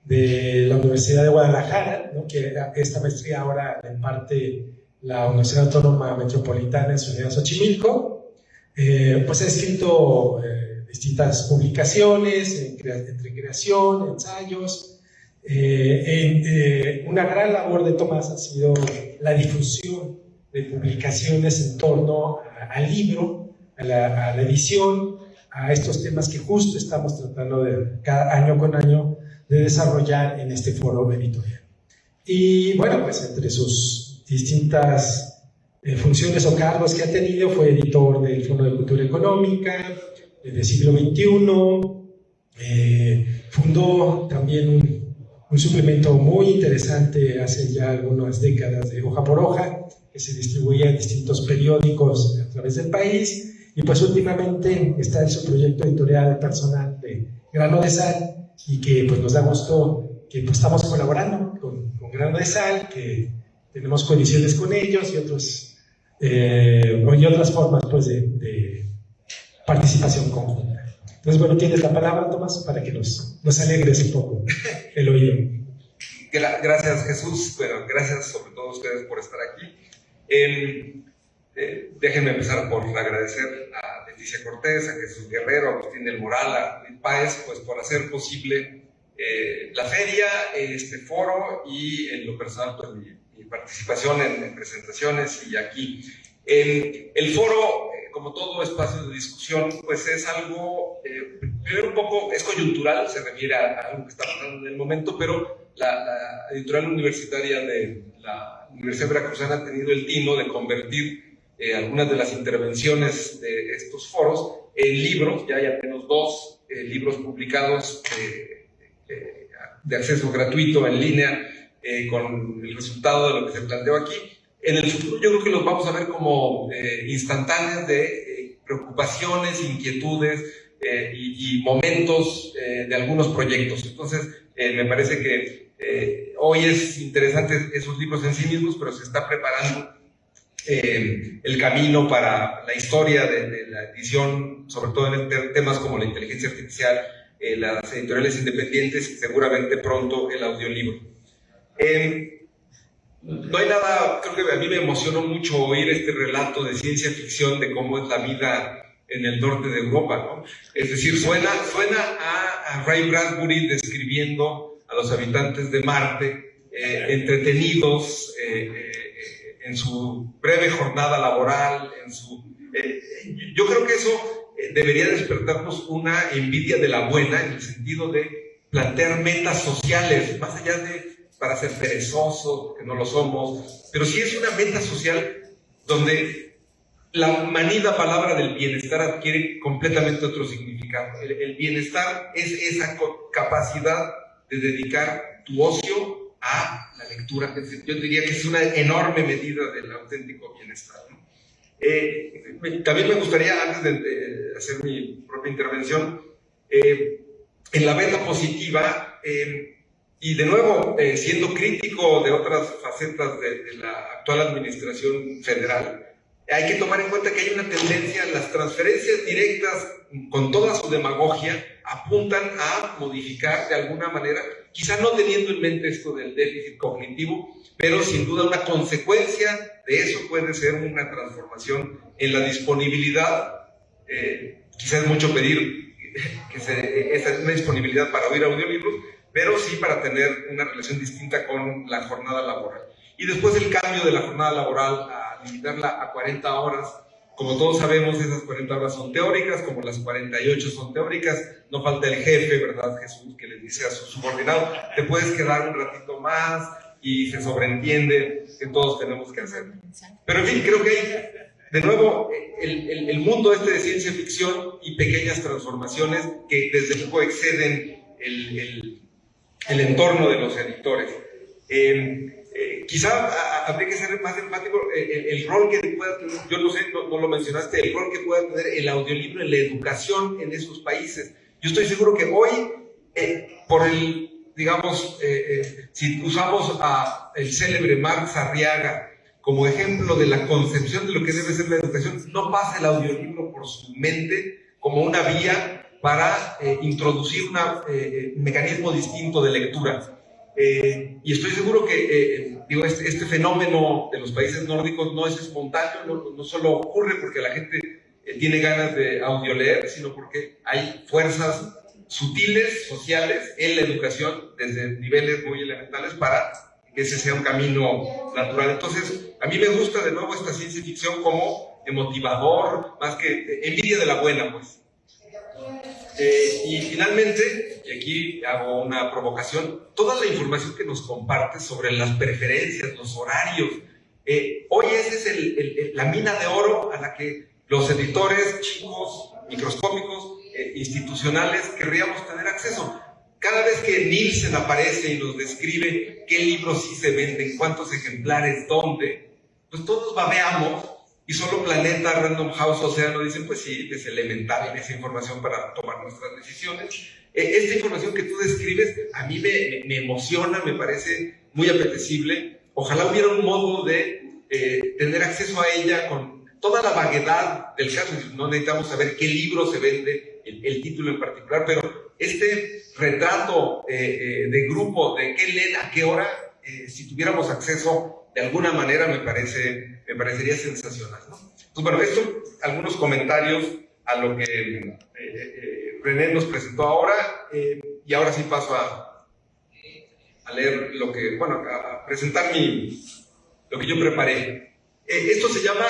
de la Universidad de Guadalajara, ¿no? Que esta maestría ahora la imparte la Universidad Autónoma Metropolitana en su unidad Xochimilco. Pues ha escrito distintas publicaciones entre creación, ensayos. Una gran labor de Tomás ha sido la difusión de publicaciones en torno al libro, a la edición, a estos temas que justo estamos tratando de cada año con año de desarrollar en este foro editorial. Y bueno, pues entre sus distintas funciones o cargos que ha tenido, fue editor del Fondo de Cultura Económica del siglo XXI, fundó también un suplemento muy interesante hace ya algunas décadas de Hoja por Hoja, que se distribuía en distintos periódicos a través del país, Y pues últimamente está en su proyecto editorial personal de Grano de Sal, y que pues nos da gusto que pues, estamos colaborando con Grano de Sal, que tenemos coediciones con ellos y otras formas pues, de participación conjunta. Entonces, bueno, tienes la palabra, Tomás, para que nos alegres un poco el oído. Gracias, Jesús. Bueno, gracias sobre todo a ustedes por estar aquí. Déjenme empezar por agradecer a Leticia Cortés, a Jesús Guerrero, a Agustín del Moral, a Luis Páez, pues por hacer posible la feria, este foro y en lo personal pues mi participación en presentaciones y aquí. El foro, como todo espacio de discusión, pues es algo, primero un poco, es coyuntural, se refiere a algo que está pasando en el momento, pero la editorial universitaria de la Universidad Veracruzana ha tenido el tino de convertir algunas de las intervenciones de estos foros en libros. Ya hay al menos 2 libros publicados de acceso gratuito en línea, con el resultado de lo que se planteó aquí. En el futuro yo creo que los vamos a ver como instantáneas de preocupaciones, inquietudes y momentos de algunos proyectos. Entonces, me parece que hoy es interesante esos libros en sí mismos, pero se está preparando el camino para la historia de la edición, sobre todo en temas como la inteligencia artificial, las editoriales independientes y seguramente pronto el audiolibro. No hay nada, creo que a mí me emocionó mucho oír este relato de ciencia ficción de cómo es la vida en el norte de Europa, ¿no? Es decir, suena a Ray Bradbury describiendo a los habitantes de Marte entretenidos en su breve jornada laboral, yo creo que eso debería despertarnos una envidia de la buena, en el sentido de plantear metas sociales, más allá de para ser perezosos, porque no lo somos, pero sí es una meta social donde la manida palabra del bienestar adquiere completamente otro significado. El bienestar es esa capacidad de dedicar tu ocio a la lectura. Yo diría que es una enorme medida del auténtico bienestar, ¿no? También me gustaría, antes de hacer mi propia intervención, en la beta positiva, y de nuevo, siendo crítico de otras facetas de la actual administración federal, hay que tomar en cuenta que hay una tendencia, las transferencias directas, con toda su demagogia, apuntan a modificar de alguna manera, quizá no teniendo en mente esto del déficit cognitivo, pero sin duda una consecuencia de eso puede ser una transformación en la disponibilidad, quizás es mucho pedir una disponibilidad para oír audiolibros, pero sí para tener una relación distinta con la jornada laboral. Y después el cambio de la jornada laboral a limitarla a 40 horas. Como todos sabemos, esas 40 horas son teóricas, como las 48 son teóricas. No falta el jefe, ¿verdad, Jesús?, que les dice a su subordinado, te puedes quedar un ratito más, y se sobreentiende que todos tenemos que hacerlo. Pero en fin, creo que hay, de nuevo, el mundo de ciencia ficción y pequeñas transformaciones que desde luego exceden el entorno de los editores. Quizá habría que ser más empático, el rol que pueda tener, yo no sé, no lo mencionaste, el rol que pueda tener el audiolibro en la educación en esos países. Yo estoy seguro que hoy, digamos, si usamos el célebre Marx Arriaga como ejemplo de la concepción de lo que debe ser la educación, no pasa el audiolibro por su mente como una vía para introducir un mecanismo distinto de lectura. Y estoy seguro que este fenómeno de los países nórdicos no es espontáneo, no solo ocurre porque la gente tiene ganas de audioleer, sino porque hay fuerzas sutiles, sociales, en la educación, desde niveles muy elementales, para que ese sea un camino natural. Entonces, a mí me gusta de nuevo esta ciencia ficción como motivador, más que envidia de la buena, pues. Y finalmente, y aquí hago una provocación, toda la información que nos compartes sobre las preferencias, los horarios, hoy esa es la mina de oro a la que los editores chicos, microscópicos, institucionales querríamos tener acceso. Cada vez que Nielsen aparece y nos describe qué libros sí se venden, cuántos ejemplares, dónde, pues todos babeamos y solo Planeta, Random House, Océano dicen, pues sí, es elemental esa información para tomar nuestras decisiones. Esta información que tú describes a mí me emociona, me parece muy apetecible. Ojalá hubiera un modo de tener acceso a ella con toda la vaguedad del caso. No necesitamos saber qué libro se vende, el título en particular, pero este retrato de grupo, de qué leen, a qué hora, si tuviéramos acceso de alguna manera, me parecería sensacional, ¿no? Pues bueno, esto, algunos comentarios a lo que René nos presentó ahora, y ahora sí paso a leer lo que, bueno, a presentar lo que yo preparé. Esto se llama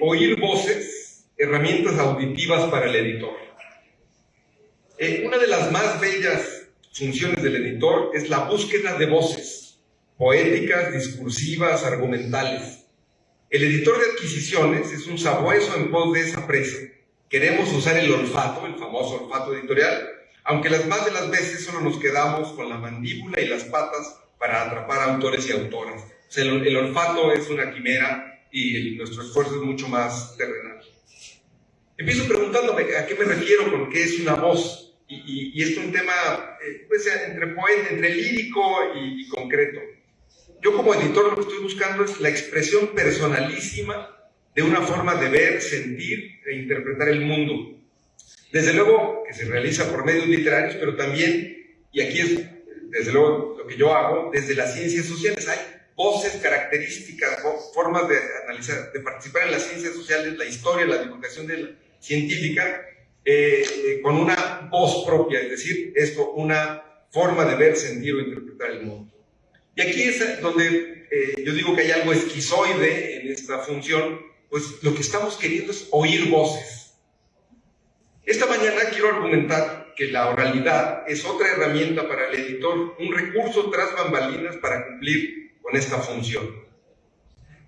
Oír Voces, herramientas auditivas para el editor. Una de las más bellas funciones del editor es la búsqueda de voces, poéticas, discursivas, argumentales. El editor de adquisiciones es un sabueso en pos de esa presa. Queremos usar el olfato, el famoso olfato editorial, aunque las más de las veces solo nos quedamos con la mandíbula y las patas para atrapar a autores y autoras. O sea, el olfato es una quimera y nuestro esfuerzo es mucho más terrenal. Empiezo preguntándome a qué me refiero con qué es una voz. Y es un tema pues, entre poeta, entre lírico y concreto. Yo como editor lo que estoy buscando es la expresión personalísima de una forma de ver, sentir e interpretar el mundo. Desde luego que se realiza por medios literarios, pero también, y aquí es desde luego lo que yo hago, desde las ciencias sociales. Hay voces, características, formas de analizar, de participar en las ciencias sociales, la historia, la divulgación científica, con una voz propia, es decir, una forma de ver, sentir o interpretar el mundo. Y aquí es donde yo digo que hay algo esquizoide en esta función, pues lo que estamos queriendo es oír voces. Esta mañana quiero argumentar que la oralidad es otra herramienta para el editor, un recurso tras bambalinas para cumplir con esta función.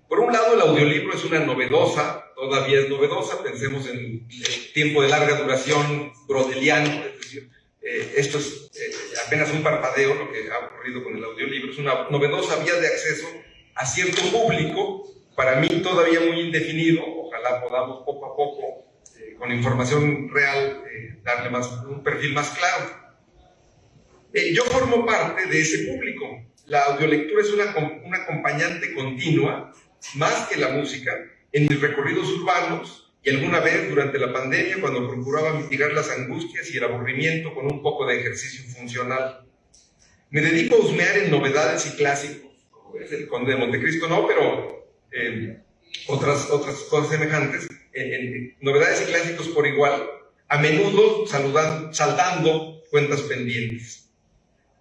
Por un lado, el audiolibro es una novedosa, todavía es novedosa, pensemos en el tiempo de larga duración brodeliano, es decir, esto es apenas un parpadeo lo que ha ocurrido con el audiolibro, es una novedosa vía de acceso a cierto público, para mí todavía muy indefinido, ojalá podamos poco a poco, con información real, darle un perfil más claro. Yo formo parte de ese público. La audiolectura es una acompañante continua, más que la música, en mis recorridos urbanos y alguna vez durante la pandemia cuando procuraba mitigar las angustias y el aburrimiento con un poco de ejercicio funcional. Me dedico a husmear en novedades y clásicos, como es el Conde de Montecristo, no, pero otras cosas semejantes, en novedades y clásicos por igual, a menudo saldando cuentas pendientes.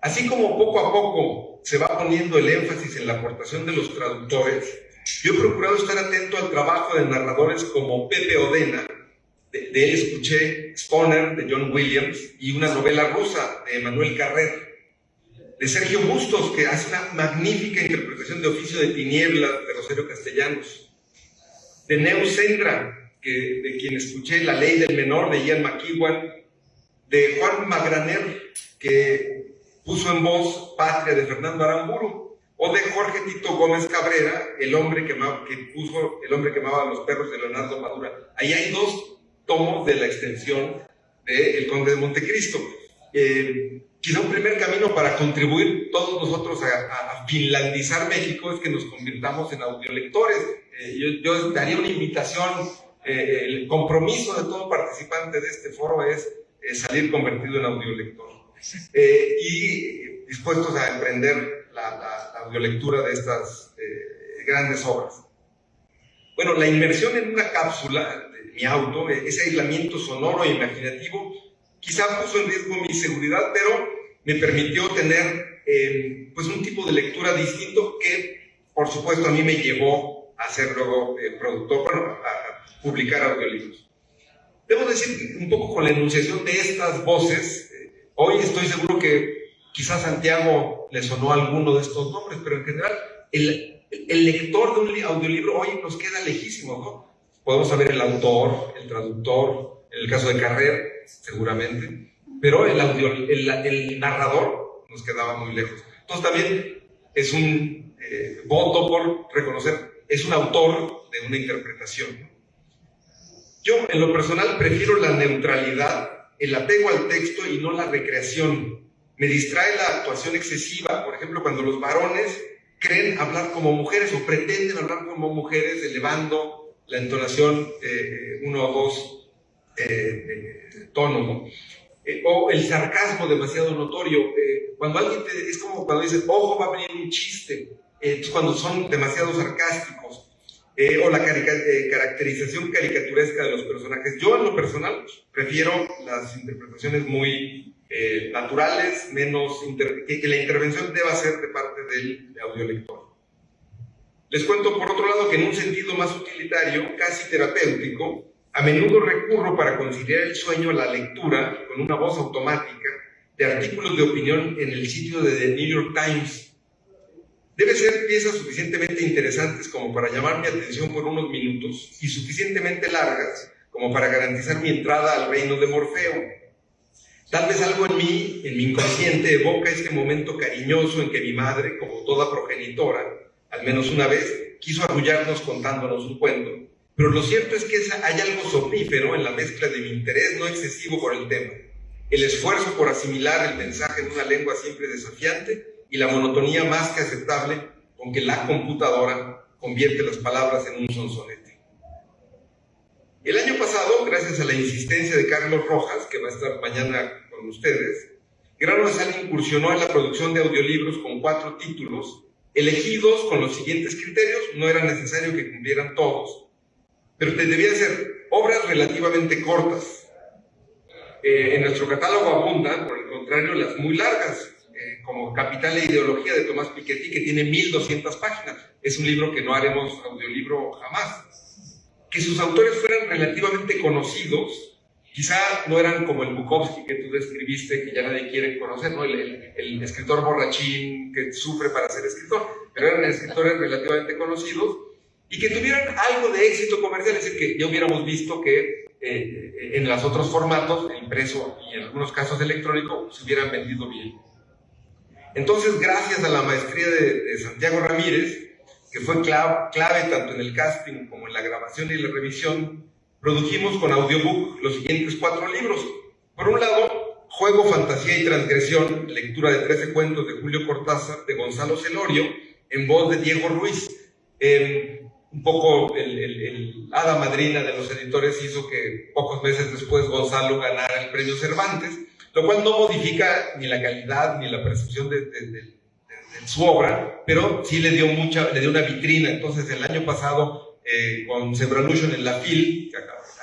Así como poco a poco se va poniendo el énfasis en la aportación de los traductores, yo he procurado estar atento al trabajo de narradores como Pepe Odena, de él escuché Stoner, de John Williams, y una novela rusa de Emmanuel Carrer, de Sergio Bustos, que hace una magnífica interpretación de Oficio de Tinieblas, de Rosario Castellanos, de Neu Sendra, de quien escuché La Ley del Menor, de Ian McEwan, de Juan Magraner, que puso en voz Patria, de Fernando Aramburu, o de Jorge Tito Gómez Cabrera, el hombre que amaba a los perros, de Leonardo Madura. Ahí hay 2 tomos de la extensión de El Conde de Montecristo. Quizá un primer camino para contribuir todos nosotros a finlandizar México es que nos convirtamos en audiolectores. Yo daría una invitación, el compromiso de todo participante de este foro es salir convertido en audiolector. Y dispuestos a emprender la audiolectura de estas grandes obras. Bueno, la inmersión en una cápsula de mi auto, ese aislamiento sonoro e imaginativo, quizá puso en riesgo mi seguridad, pero me permitió tener pues un tipo de lectura distinto que, por supuesto, a mí me llevó a ser luego productor, a publicar audiolibros. Debo decir, un poco con la enunciación de estas voces, hoy estoy seguro que quizás Santiago le sonó alguno de estos nombres, pero en general el lector de un audiolibro hoy nos queda lejísimo, ¿no? Podemos saber el autor, el traductor, en el caso de Carrer, seguramente, pero el narrador nos quedaba muy lejos. Entonces también es un voto por reconocer, es un autor de una interpretación, ¿no? Yo, en lo personal, prefiero la neutralidad, el apego al texto y no la recreación. Me distrae la actuación excesiva, por ejemplo, cuando los varones creen hablar como mujeres o pretenden hablar como mujeres, elevando la entonación uno o dos tonos, ¿no? O el sarcasmo demasiado notorio. Cuando alguien es como cuando dice, ojo, va a venir un chiste. Entonces, cuando son demasiado sarcásticos. O la caracterización caricaturesca de los personajes. Yo, en lo personal, prefiero las interpretaciones muy naturales, menos que la intervención deba ser de parte del audiolector. Les cuento, por otro lado, que en un sentido más utilitario, casi terapéutico, a menudo recurro para conciliar el sueño a la lectura con una voz automática de artículos de opinión en el sitio de The New York Times. Debe ser piezas suficientemente interesantes como para llamar mi atención por unos minutos y suficientemente largas como para garantizar mi entrada al reino de Morfeo. Tal vez algo en mí, en mi inconsciente, evoca este momento cariñoso en que mi madre, como toda progenitora, al menos una vez, quiso arrullarnos contándonos un cuento. Pero lo cierto es que hay algo somnífero en la mezcla de mi interés no excesivo por el tema, el esfuerzo por asimilar el mensaje en una lengua siempre desafiante y la monotonía más que aceptable con que la computadora convierte las palabras en un sonsonete. El año pasado, gracias a la insistencia de Carlos Rojas, que va a estar mañana con ustedes, Grano de Sal incursionó en la producción de audiolibros con 4 títulos, elegidos con los siguientes criterios. No era necesario que cumplieran todos, pero debían ser obras relativamente cortas. En nuestro catálogo abundan, por el contrario, las muy largas, como Capital e Ideología de Tomás Piketty, que tiene 1200 páginas. Es un libro que no haremos audiolibro jamás. Que sus autores fueran relativamente conocidos, quizá no eran como el Bukowski que tú describiste, que ya nadie quiere conocer, ¿no? El escritor borrachín que sufre para ser escritor, pero eran escritores relativamente conocidos y que tuvieran algo de éxito comercial, es decir, que ya hubiéramos visto que en los otros formatos, impreso y en algunos casos electrónico, se hubieran vendido bien. Entonces, gracias a la maestría de Santiago Ramírez, que fue clave tanto en el casting como en la grabación y la revisión, produjimos con audiobook los siguientes 4 libros. Por un lado, Juego, Fantasía y Transgresión, lectura de 13 cuentos de Julio Cortázar, de Gonzalo Celorio, en voz de Diego Ruiz. Un poco el hada madrina de los editores hizo que pocos meses después Gonzalo ganara el premio Cervantes, lo cual no modifica ni la calidad ni la percepción de su obra, pero sí le dio una vitrina. Entonces, el año pasado, con Zebralution en la FIL, que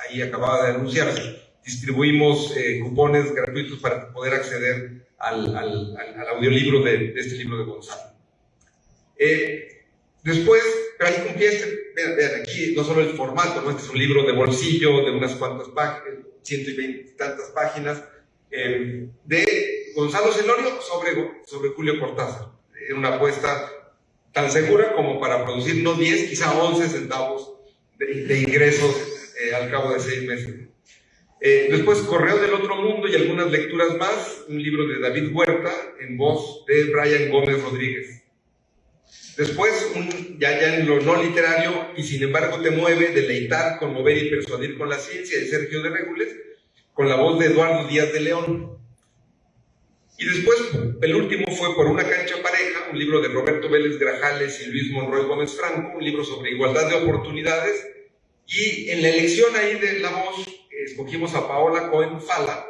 ahí acababa de anunciarse, distribuimos cupones gratuitos para poder acceder al audiolibro de este libro de Gonzalo. Después, pero ahí cumplí vean, aquí no solo el formato, ¿no? Este es un libro de bolsillo de unas cuantas páginas, 120 y tantas páginas, de Gonzalo Celorio sobre Julio Cortázar. Era una apuesta tan segura como para producir no 10, quizá 11 centavos de ingresos al cabo de 6 meses. Después, Correo del Otro Mundo y algunas lecturas más, un libro de David Huerta en voz de Brian Gómez Rodríguez. Después, ya en lo no literario, Y sin embargo te mueve, Deleitar, Conmover y Persuadir con la ciencia, de Sergio de Régules, con la voz de Eduardo Díaz de León. Y después, el último fue Por una cancha pareja, un libro de Roberto Vélez Grajales y Luis Monroy Gómez Franco, un libro sobre igualdad de oportunidades. Y en la elección ahí de la voz, escogimos a Paola Cohen Fala.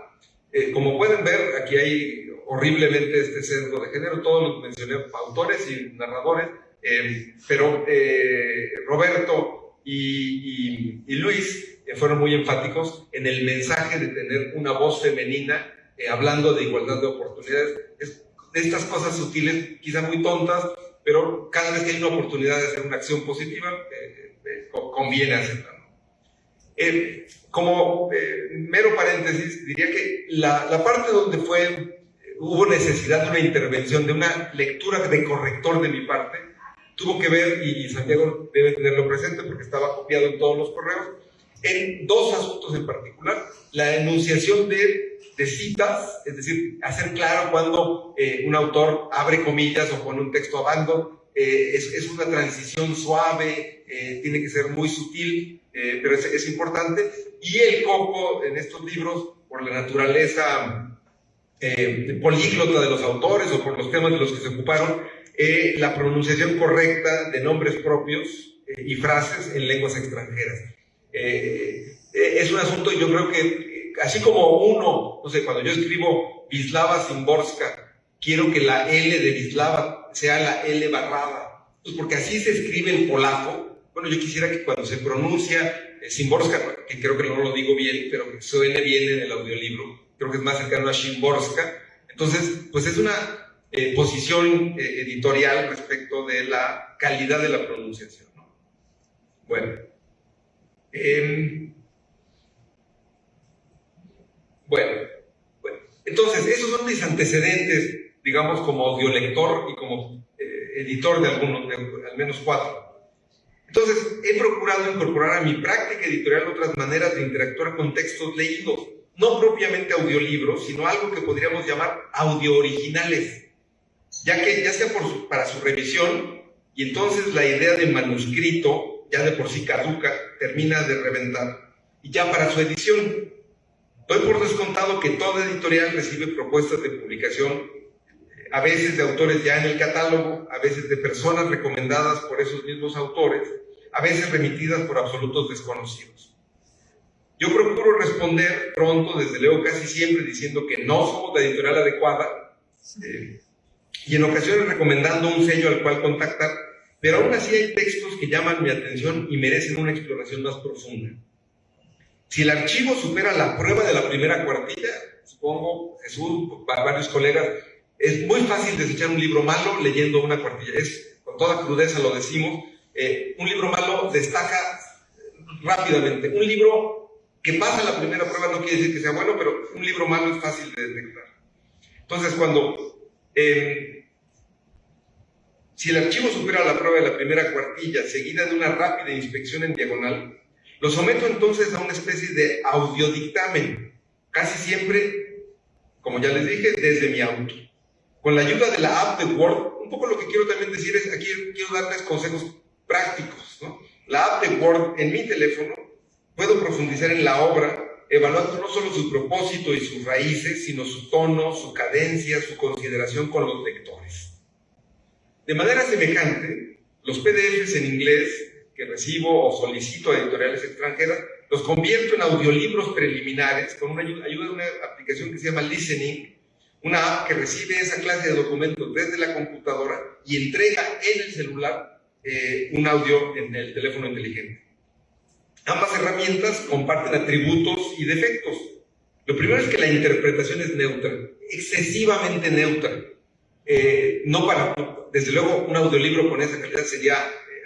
Como pueden ver, aquí hay horriblemente este sesgo de género. Todos los mencioné, autores y narradores, pero Roberto y Luis fueron muy enfáticos en el mensaje de tener una voz femenina hablando de igualdad de oportunidades. De estas cosas sutiles, quizá muy tontas, pero cada vez que hay una oportunidad de hacer una acción positiva, conviene hacerla. Como mero paréntesis, diría que la parte donde hubo necesidad de una intervención, de una lectura de corrector de mi parte, tuvo que ver, y Santiago debe tenerlo presente porque estaba copiado en todos los correos, en 2 asuntos en particular: la enunciación de citas, es decir, hacer claro cuando un autor abre comillas o pone un texto abando, es una transición suave, tiene que ser muy sutil, pero es importante. Y el coco en estos libros, por la naturaleza políglota de los autores o por los temas de los que se ocuparon, la pronunciación correcta de nombres propios y frases en lenguas extranjeras. Es un asunto, yo creo que, así como uno, no sé, cuando yo escribo Wisława Szymborska, quiero que la L de Wisława sea la L barrada, pues porque así se escribe el polaco. Bueno, yo quisiera que cuando se pronuncia Szymborska, que creo que no lo digo bien, pero que suene bien en el audiolibro, creo que es más cercano a Szymborska. Entonces, pues es una posición editorial respecto de la calidad de la pronunciación, ¿no? Bueno. Bueno, entonces esos son mis antecedentes, digamos, como audiolector y como editor de al menos 4. Entonces he procurado incorporar a mi práctica editorial otras maneras de interactuar con textos leídos, no propiamente audiolibros, sino algo que podríamos llamar audio originales, ya sea para su revisión, y entonces la idea de manuscrito ya de por sí caduca, termina de reventar, y ya para su edición. Doy por descontado que toda editorial recibe propuestas de publicación, a veces de autores ya en el catálogo, a veces de personas recomendadas por esos mismos autores, a veces remitidas por absolutos desconocidos. Yo procuro responder pronto, desde luego casi siempre, diciendo que no somos la editorial adecuada, y en ocasiones recomendando un sello al cual contactar, pero aún así hay textos que llaman mi atención y merecen una exploración más profunda. Si el archivo supera la prueba de la primera cuartilla, supongo, Jesús, varios colegas, es muy fácil desechar un libro malo leyendo una cuartilla. Con toda crudeza lo decimos, un libro malo destaca rápidamente. Un libro que pasa la primera prueba no quiere decir que sea bueno, pero un libro malo es fácil de detectar. Entonces, si el archivo supera la prueba de la primera cuartilla, seguida de una rápida inspección en diagonal, lo someto entonces a una especie de audiodictamen, casi siempre, como ya les dije, desde mi auto. Con la ayuda de la app de Word, un poco lo que quiero también decir es, aquí quiero darles consejos prácticos, ¿no? La app de Word en mi teléfono, puedo profundizar en la obra, evaluando no solo su propósito y sus raíces, sino su tono, su cadencia, su consideración con los lectores. De manera semejante, los PDFs en inglés que recibo o solicito a editoriales extranjeras, los convierto en audiolibros preliminares con una ayuda de una aplicación que se llama Listening, una app que recibe esa clase de documentos desde la computadora y entrega en el celular un audio en el teléfono inteligente. Ambas herramientas comparten atributos y defectos. Lo primero es que la interpretación es neutra, excesivamente neutra. Desde luego, un audiolibro con esa calidad sería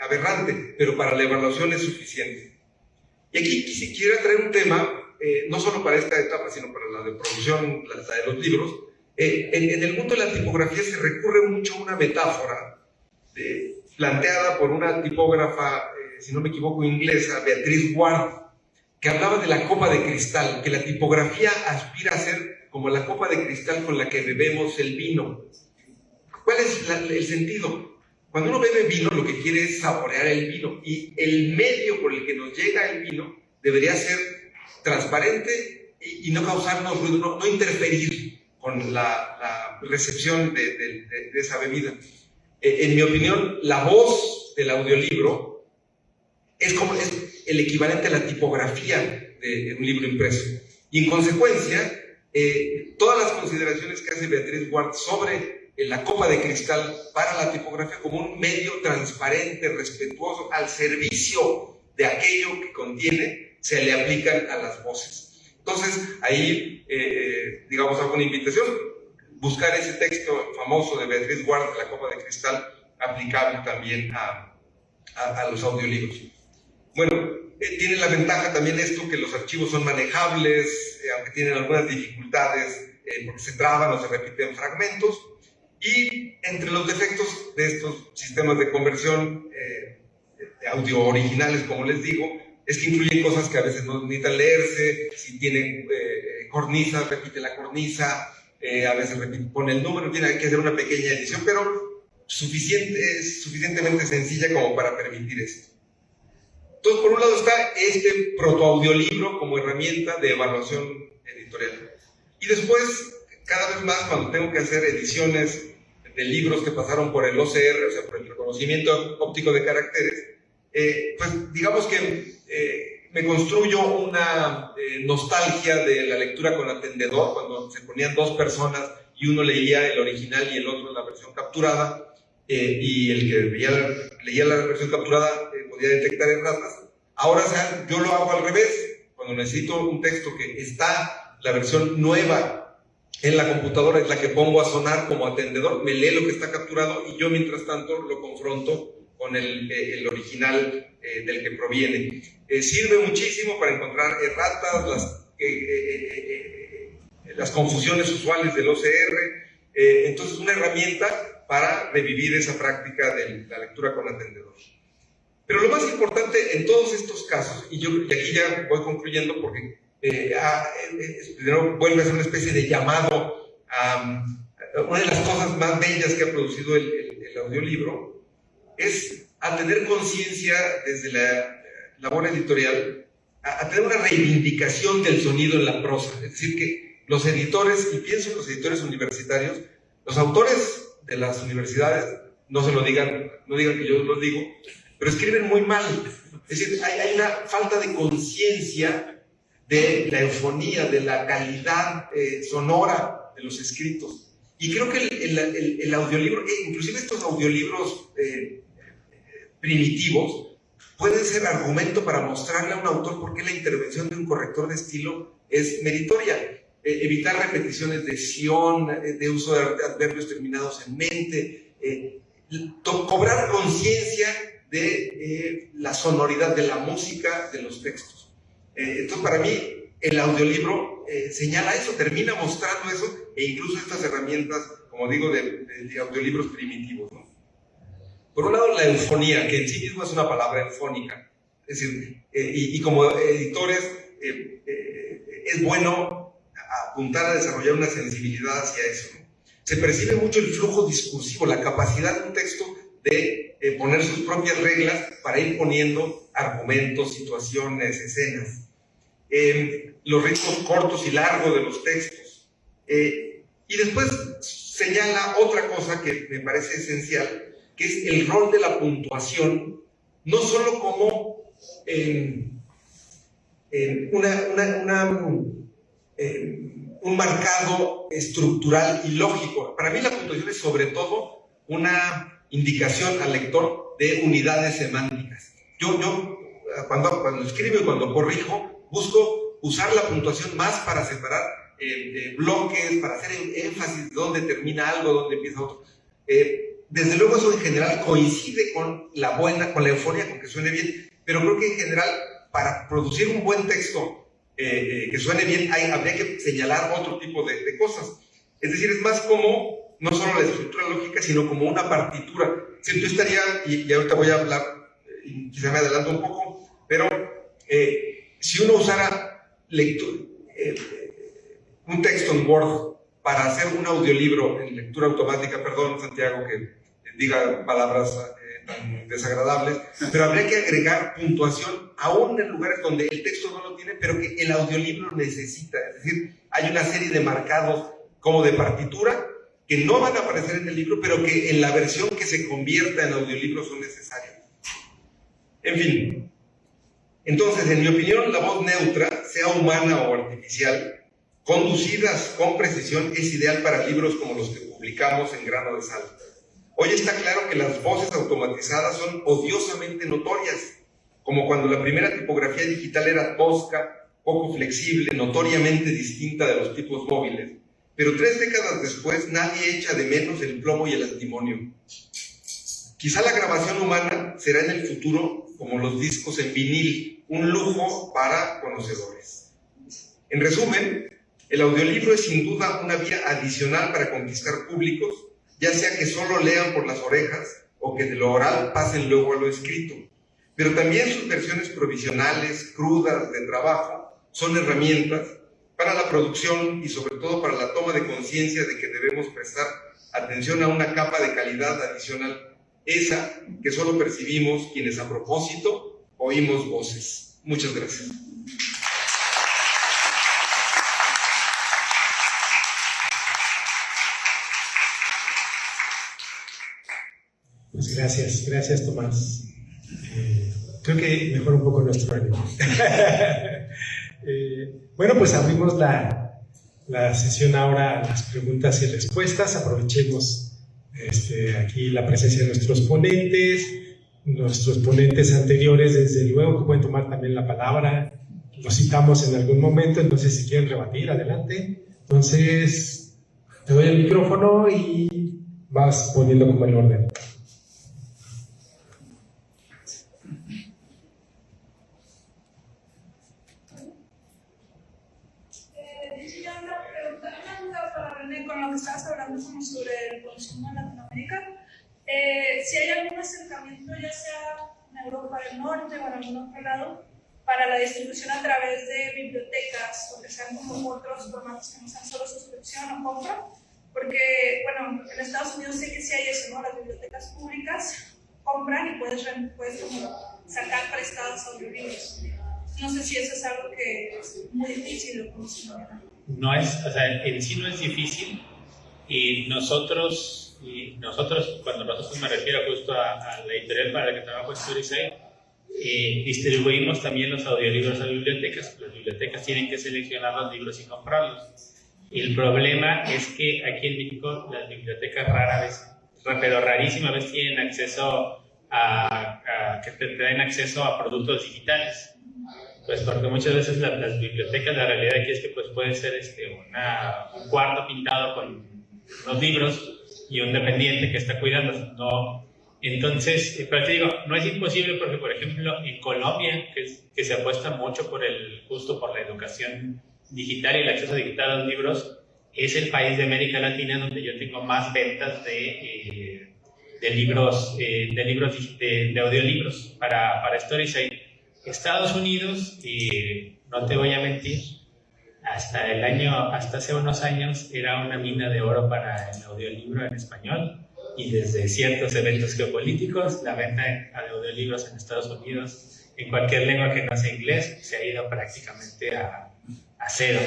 aberrante, pero para la evaluación es suficiente. Y aquí quisiera traer un tema, no solo para esta etapa, sino para la de producción, la de los libros. En el mundo de la tipografía se recurre mucho a una metáfora planteada por una tipógrafa, si no me equivoco, inglesa, Beatrice Ward, que hablaba de la copa de cristal, que la tipografía aspira a ser como la copa de cristal con la que bebemos el vino. ¿Cuál es el sentido? Cuando uno bebe vino, lo que quiere es saborear el vino, y el medio por el que nos llega el vino debería ser transparente y no causarnos ruido, no interferir con la recepción de esa bebida. En mi opinión, la voz del audiolibro es el equivalente a la tipografía de un libro impreso. Y en consecuencia, todas las consideraciones que hace Beatrice Ward sobre la copa de cristal para la tipografía como un medio transparente, respetuoso, al servicio de aquello que contiene, se le aplican a las voces. Entonces, ahí, digamos, hago una invitación, buscar ese texto famoso de Beatrice Ward, La copa de cristal, aplicable también a los audiolibros. Bueno, tiene la ventaja también esto que los archivos son manejables, aunque tienen algunas dificultades, porque se traban o se repiten fragmentos. Y entre los defectos de estos sistemas de conversión de audio originales, como les digo, es que incluyen cosas que a veces no necesitan leerse. Si tienen cornisa, repite la cornisa, a veces pone el número, tiene que hacer una pequeña edición, pero suficientemente sencilla como para permitir esto. Entonces, por un lado está este protoaudiolibro como herramienta de evaluación editorial. Y después, cada vez más, cuando tengo que hacer ediciones de libros que pasaron por el OCR, o sea, por el reconocimiento óptico de caracteres, pues digamos que me construyo una nostalgia de la lectura con atendedor, cuando se ponían dos personas y uno leía el original y el otro la versión capturada, y el que leía la versión capturada podía detectar erratas. Ahora, o sea, yo lo hago al revés. Cuando necesito un texto que está la versión nueva en la computadora, es la que pongo a sonar como atendedor, me lee lo que está capturado y yo mientras tanto lo confronto con el original del que proviene. Sirve muchísimo para encontrar erratas, las confusiones usuales del OCR. Entonces, una herramienta para revivir esa práctica de la lectura con atendedor. Pero lo más importante en todos estos casos, y aquí ya voy concluyendo porque vuelve a ser una especie de llamado a una de las cosas más bellas que ha producido el audiolibro, es a tener conciencia desde la labor editorial, a tener una reivindicación del sonido en la prosa. Es decir, que los editores, y pienso en los editores universitarios, los autores de las universidades, no digan que yo los digo, pero escriben muy mal. Es decir, hay una falta de conciencia de la eufonía, de la calidad sonora de los escritos. Y creo que el audiolibro, inclusive estos audiolibros primitivos, pueden ser argumento para mostrarle a un autor por qué la intervención de un corrector de estilo es meritoria. Evitar repeticiones de sion, de uso de adverbios terminados en mente, cobrar conciencia de la sonoridad de la música de los textos. Entonces, para mí, el audiolibro señala eso, termina mostrando eso, e incluso estas herramientas, como digo, de audiolibros primitivos, ¿no? Por un lado, la eufonía, que en sí mismo es una palabra eufónica. Es decir, y como editores, es bueno apuntar a desarrollar una sensibilidad hacia eso, ¿no? Se percibe mucho el flujo discursivo, la capacidad de un texto de poner sus propias reglas para ir poniendo argumentos, situaciones, escenas. Los ritmos cortos y largos de los textos. Y después señala otra cosa que me parece esencial, que es el rol de la puntuación, no solo como un marcado estructural y lógico. Para mí la puntuación es sobre todo una indicación al lector de unidades semánticas. Yo cuando escribo y cuando corrijo, busco usar la puntuación más para separar bloques, para hacer énfasis de dónde termina algo, dónde empieza otro. Desde luego eso en general coincide con la eufonia, con que suene bien, pero creo que en general para producir un buen texto que suene bien, habría que señalar otro tipo de cosas. Es decir, es más como, no solo la estructura lógica, sino como una partitura. Si yo estaría, y ahorita voy a hablar, quizá me adelanto un poco, pero si uno usara un texto en Word para hacer un audiolibro en lectura automática, perdón, Santiago, que diga palabras tan desagradables, pero habría que agregar puntuación aún en lugares donde el texto no lo tiene, pero que el audiolibro necesita. Es decir, hay una serie de marcados como de partitura que no van a aparecer en el libro, pero que en la versión que se convierta en audiolibro son necesarios. En fin, entonces, en mi opinión, la voz neutra, sea humana o artificial, conducidas con precisión, es ideal para libros como los que publicamos en Grano de Sal. Hoy está claro que las voces automatizadas son odiosamente notorias, como cuando la primera tipografía digital era tosca, poco flexible, notoriamente distinta de los tipos móviles. Pero 3 décadas después, nadie echa de menos el plomo y el antimonio. Quizá la grabación humana será en el futuro como los discos en vinil, un lujo para conocedores. En resumen, el audiolibro es sin duda una vía adicional para conquistar públicos, ya sea que solo lean por las orejas o que de lo oral pasen luego a lo escrito. Pero también sus versiones provisionales, crudas, de trabajo, son herramientas para la producción y sobre todo para la toma de conciencia de que debemos prestar Atención a una capa de calidad adicional, esa que solo percibimos quienes a propósito oímos voces. Muchas gracias. Pues gracias Tomás. Creo que mejora un poco nuestro ánimo. Bueno, pues abrimos la sesión ahora a las preguntas y respuestas. Aprovechemos aquí la presencia de nuestros ponentes anteriores, desde luego que pueden tomar también la palabra. Los citamos en algún momento, entonces si quieren rebatir, adelante. Entonces, te doy el micrófono y vas poniendo como el orden. Con lo que estabas hablando como sobre el consumo en Latinoamérica, si hay algún acercamiento, ya sea en Europa del Norte o en algún otro lado, para la distribución a través de bibliotecas, o que sean como otros formatos que no sean solo suscripción o compra, porque, bueno, en Estados Unidos sé que sí hay eso, ¿no? Las bibliotecas públicas compran y puedes como sacar prestados audiolibros. No sé si eso es algo que es muy difícil o cómo se maneja. No es, o sea, en sí no es difícil, y nosotros, cuando nosotros me refiero justo a la editorial para la que trabajo, Storyside, distribuimos también los audiolibros a bibliotecas. Las bibliotecas tienen que seleccionar los libros y comprarlos. Y el problema es que aquí en México las bibliotecas rara vez, pero rarísima vez tienen acceso que te den acceso a productos digitales. Pues porque muchas veces las bibliotecas, la realidad aquí es que pues puede ser un cuarto pintado con unos libros y un dependiente que está cuidando, ¿no? Entonces, pero te digo, no es imposible porque, por ejemplo, en Colombia, que se apuesta mucho justo por la educación digital y el acceso digital a los libros, es el país de América Latina donde yo tengo más ventas de libros, de audiolibros para Storyside. Estados Unidos, no te voy a mentir, hasta hace unos años era una mina de oro para el audiolibro en español, y desde ciertos eventos geopolíticos la venta de audiolibros en Estados Unidos en cualquier lengua que no sea inglés se ha ido prácticamente a cero,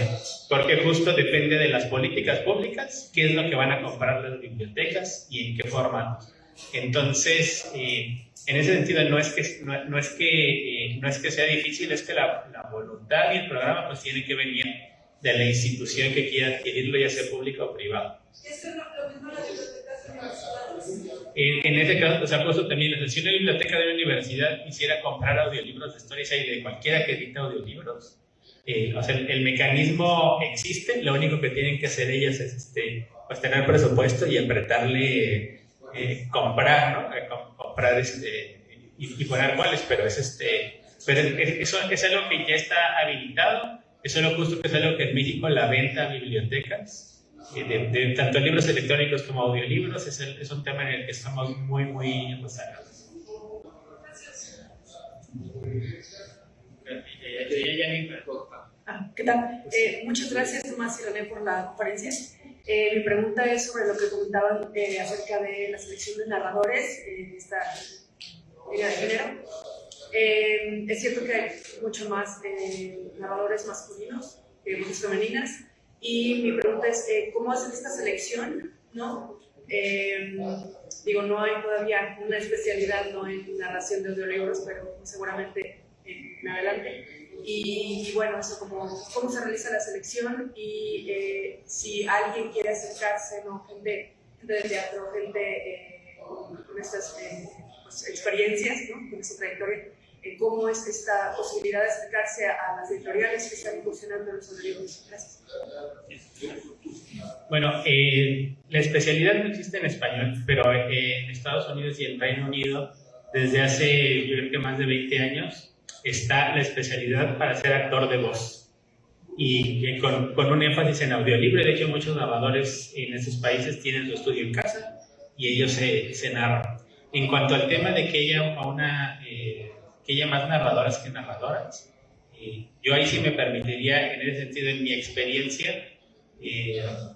porque justo depende de las políticas públicas, qué es lo que van a comprar las bibliotecas y en qué formato. Entonces, en ese sentido no es que sea difícil, es que la voluntad y el programa pues tiene que venir de la institución que quiera adquirirlo, ya sea pública o privada. ¿Eso es lo mismo en las bibliotecas universitarias? En ese caso, o sea, justo también, si una biblioteca de una universidad quisiera comprar audiolibros de Storyside de cualquiera que edita audiolibros, o sea, el mecanismo existe, lo único que tienen que hacer ellas es pues tener presupuesto y apretarle comprar, ¿no? Comprar y poner cuáles, pero eso es algo que ya está habilitado. Eso es lo justo que es algo que en México la venta a bibliotecas de tanto libros electrónicos como audiolibros es un tema en el que estamos muy rezagados. ¿Qué tal? Muchas gracias, Tomás y René, por la conferencia. Mi pregunta es sobre lo que comentaban acerca de la selección de narradores de esta línea de género. Es cierto que hay mucho más narradores masculinos que voces femeninas, y mi pregunta es ¿cómo hacen esta selección? ¿No? No hay todavía una especialidad, ¿no?, en narración de audiolibros, pero seguramente en adelante. Y bueno, eso cómo se realiza la selección, y si alguien quiere acercarse, ¿no?, gente de teatro, gente con estas pues, experiencias, ¿no?, con esta trayectoria, cómo es esta posibilidad de acercarse a las editoriales que están incursionando en los audiolibros. Gracias. Bueno, la especialidad no existe en español, pero en Estados Unidos y en Reino Unido desde hace, yo creo que más de 20 años, está la especialidad para ser actor de voz, y con un énfasis en audiolibro. De hecho, muchos narradores en esos países tienen su estudio en casa y ellos se narran. En cuanto al tema de que haya más narradoras que narradoras, yo ahí sí me permitiría, en ese sentido, en mi experiencia,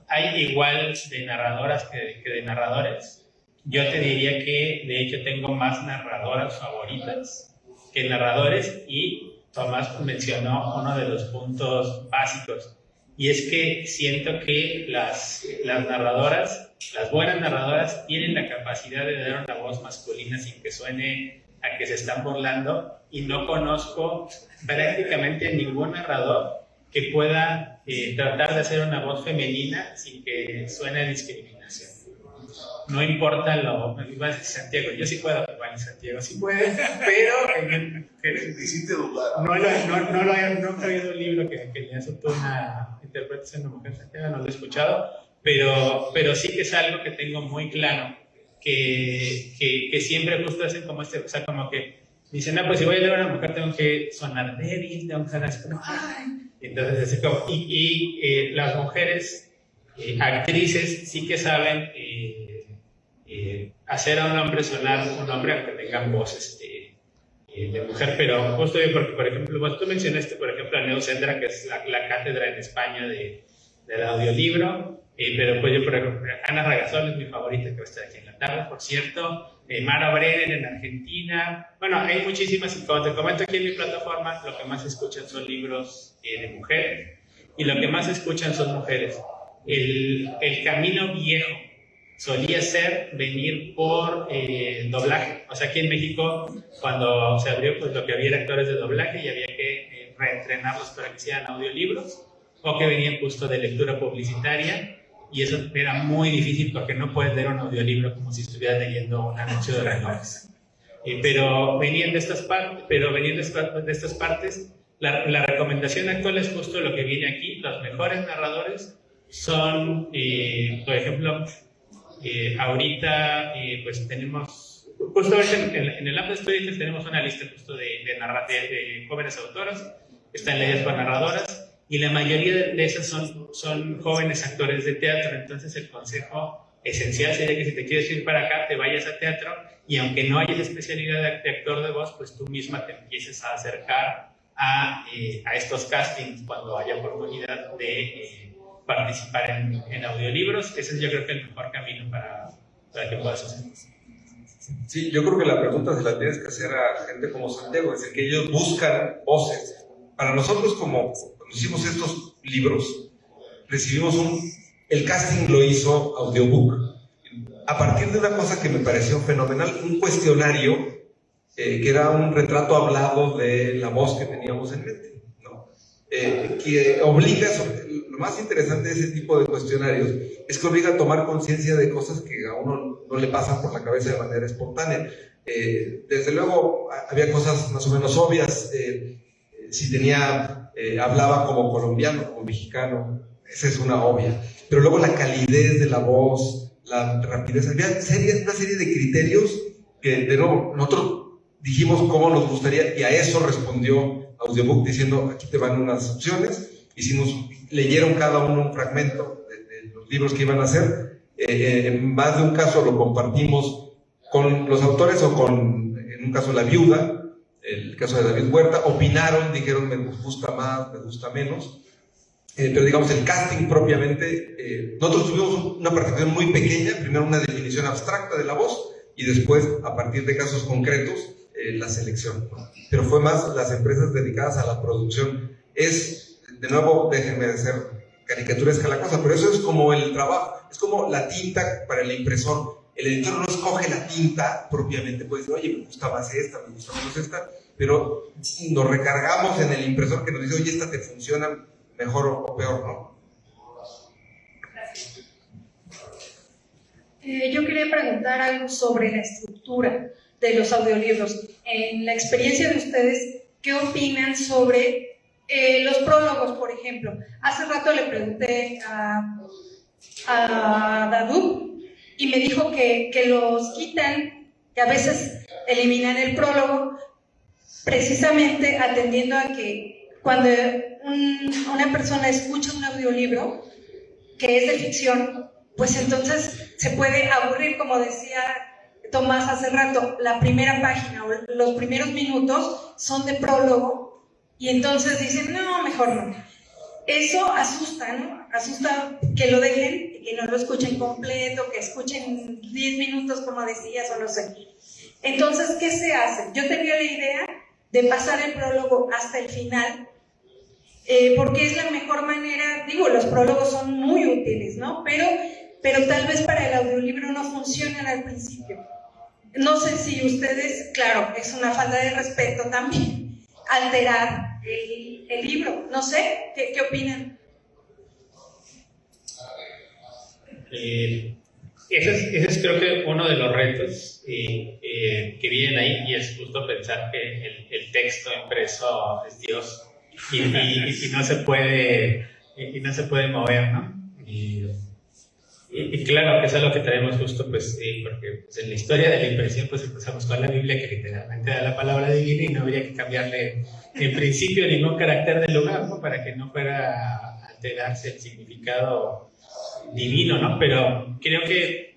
hay igual de narradoras que de narradores. Yo te diría que de hecho tengo más narradoras favoritas que narradores, y Tomás mencionó uno de los puntos básicos, y es que siento que las narradoras, las buenas narradoras, tienen la capacidad de dar una voz masculina sin que suene a que se están burlando, y no conozco prácticamente ningún narrador que pueda tratar de hacer una voz femenina sin que suene a discriminación. No importa lo... Iba a decir Santiago, yo sí puedo, bueno, Santiago sí puede, pero... nunca he oído un libro que le hace toda una interpretación de mujer. Santiago no lo he escuchado, pero sí que es algo que tengo muy claro, que siempre justo hacen como o sea, como que dicen, no, pues si voy a leer a una mujer tengo que sonar débil, tengo que sonar así como, ¡ay! Entonces, así como, las mujeres actrices sí que saben hacer a un hombre sonar un hombre, aunque tengan voz de mujer, pero justo porque, por ejemplo, tú mencionaste, por ejemplo, a Neus Endra, que es la cátedra en España del audiolibro, pero pues yo, por ejemplo, Ana Ragazón es mi favorita, que va a estar aquí en la tarde, por cierto, Mara Brenner en Argentina. Bueno, hay muchísimas, y como te comento aquí en mi plataforma, lo que más escuchan son libros de mujeres, y lo que más escuchan son mujeres. El camino viejo solía ser venir por doblaje. O sea, aquí en México, cuando se abrió, pues lo que había era actores de doblaje y había que reentrenarlos para que hicieran audiolibros, o que venían justo de lectura publicitaria, y eso era muy difícil porque no puedes leer un audiolibro como si estuvieras leyendo un anuncio de relojes. Pero venían de estas partes, la recomendación actual es justo lo que viene aquí. Los mejores narradores son, por ejemplo, ahorita pues tenemos, justo en el App de Storytel tenemos una lista justo de jóvenes autoras, están leídas por narradoras, y la mayoría de esas son jóvenes actores de teatro. Entonces el consejo esencial sería que si te quieres ir para acá, te vayas a teatro, y aunque no hayas especialidad de actor de voz, pues tú misma te empieces a acercar a estos castings cuando haya oportunidad de participar en audiolibros. Ese es, yo creo, que el mejor camino para que puedas hacer. Sí, yo creo que la pregunta se la tienes que hacer a gente como Santiago, es decir, que ellos buscan voces. Para nosotros, cuando hicimos estos libros, recibimos el casting lo hizo Audiobook, a partir de una cosa que me pareció fenomenal, un cuestionario que era un retrato hablado de la voz que teníamos en mente, ¿no? Que obliga, lo más interesante de ese tipo de cuestionarios es que obliga a tomar conciencia de cosas que a uno no le pasan por la cabeza de manera espontánea. Desde luego había cosas más o menos obvias, si hablaba como colombiano, como mexicano, esa es una obvia, pero luego la calidez de la voz, la rapidez, había una serie de criterios que de nuevo nosotros dijimos cómo nos gustaría, y a eso respondió Audiobook diciendo, aquí te van unas opciones. Leyeron cada uno un fragmento de los libros que iban a hacer. En más de un caso lo compartimos con los autores, o en un caso la viuda, el caso de David Huerta, opinaron, dijeron me gusta más, me gusta menos, pero digamos el casting propiamente, nosotros tuvimos una participación muy pequeña, primero una definición abstracta de la voz, y después, a partir de casos concretos, la selección, ¿no? Pero fue más las empresas dedicadas a la producción. Es, de nuevo, déjenme hacer caricaturesca la cosa, pero eso es como el trabajo, es como la tinta para el impresor. El editor no escoge la tinta propiamente, puede decir, oye, me gusta más esta, me gusta menos esta, pero nos recargamos en el impresor que nos dice, oye, esta te funciona mejor o peor, ¿no? Gracias. Yo quería preguntar algo sobre la estructura de los audiolibros. En la experiencia de ustedes, ¿qué opinan sobre los prólogos, por ejemplo? Hace rato le pregunté a Dadu y me dijo que los quitan, que a veces eliminan el prólogo, precisamente atendiendo a que cuando una persona escucha un audiolibro que es de ficción, pues entonces se puede aburrir, como decía Tomás hace rato, la primera página o los primeros minutos son de prólogo, y entonces dicen, no, mejor no. eso asusta, ¿no? Asusta que lo dejen, que no lo escuchen completo, que escuchen 10 minutos, como decías, o no sé. Entonces, ¿qué se hace? Yo tenía la idea de pasar el prólogo hasta el final, porque es la mejor manera. Digo, los prólogos son muy útiles, ¿no? Pero tal vez para el audiolibro no funcionan al principio. No sé si ustedes, claro, es una falta de respeto también, alterar el libro. No sé, ¿qué opinan? Ese es creo que uno de los retos que vienen ahí, y es justo pensar que el texto impreso es Dios y no se puede mover, ¿no? Y claro que es algo que tenemos justo, pues, porque pues, en la historia de la impresión pues empezamos con la Biblia, que literalmente da la palabra divina, y no habría que cambiarle en principio ningún carácter del lugar, ¿no? Para que no fuera a alterarse el significado divino, ¿no? Pero creo que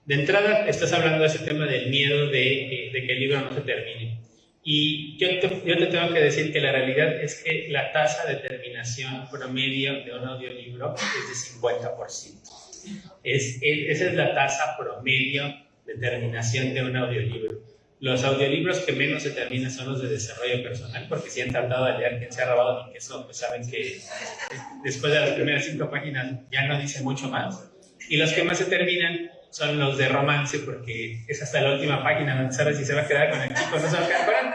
de entrada estás hablando de ese tema del miedo de que el libro no se termine. Y yo te tengo que decir que la realidad es que la tasa de terminación promedio de un audiolibro es de 50%. Esa es la tasa promedio de terminación de un audiolibro. Los audiolibros que menos se terminan son los de desarrollo personal, porque si han tratado de leer Quien se ha robado mi queso, pues saben que después de las primeras 5 páginas ya no dice mucho más. Y los que más se terminan son los de romance, porque es hasta la última página donde sabes si se va a quedar con el chico o no se va a quedar con él.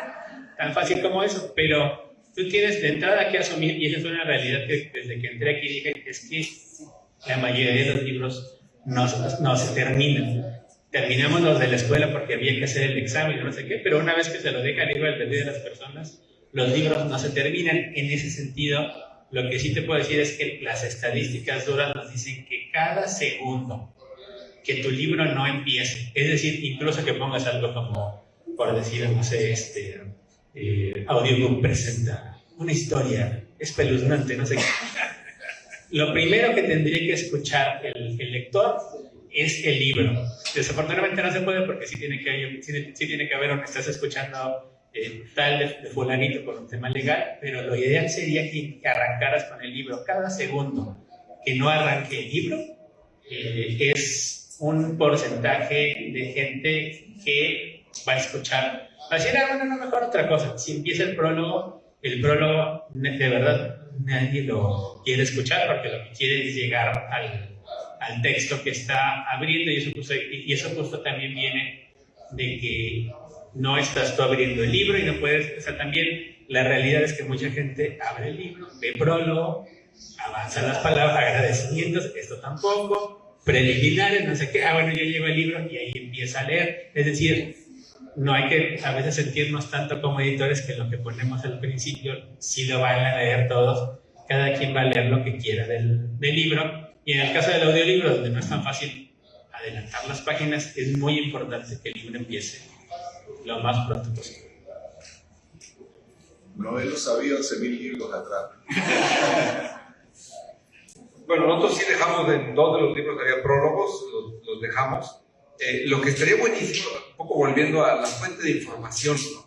Tan fácil como eso. Pero tú tienes de entrada que asumir, y esa es una realidad que desde que entré aquí dije, es que la mayoría de los libros no se terminan. Terminamos los de la escuela porque había que hacer el examen, no sé qué, pero una vez que se lo deja el libro al albedrío de las personas, los libros no se terminan. En ese sentido, lo que sí te puedo decir es que las estadísticas duras nos dicen que cada segundo que tu libro no empiece, es decir, incluso que pongas algo como, por decir, no sé, Audiobook presenta una historia espeluznante, no sé qué. Lo primero que tendría que escuchar el lector es el libro. Desafortunadamente no se puede, porque sí tiene que haber donde estás escuchando tal de fulanito por un tema legal, pero lo ideal sería que arrancaras con el libro. Cada segundo que no arranque el libro es un porcentaje de gente que va a escuchar. Va a decir, bueno, mejor otra cosa. Si empieza el prólogo de verdad nadie lo quiere escuchar, porque lo que quiere es llegar al texto que está abriendo, y eso justo también viene de que no estás tú abriendo el libro y no puedes. O sea, también la realidad es que mucha gente abre el libro, ve prólogo, avanzan las palabras, agradecimientos, esto tampoco, preliminares, no sé qué, bueno, ya llegó el libro y ahí empieza a leer. Es decir, no hay que a veces sentirnos tanto como editores que lo que ponemos al principio sí lo van a leer todos. Cada quien va a leer lo que quiera del libro. Y en el caso del audiolibro, donde no es tan fácil adelantar las páginas, es muy importante que el libro empiece lo más pronto posible. No, él lo sabía 11.000 libros atrás. Bueno, nosotros sí dejamos, en 2 de los libros había prólogos, los dejamos. Lo que estaría buenísimo, un poco volviendo a la fuente de información, ¿no?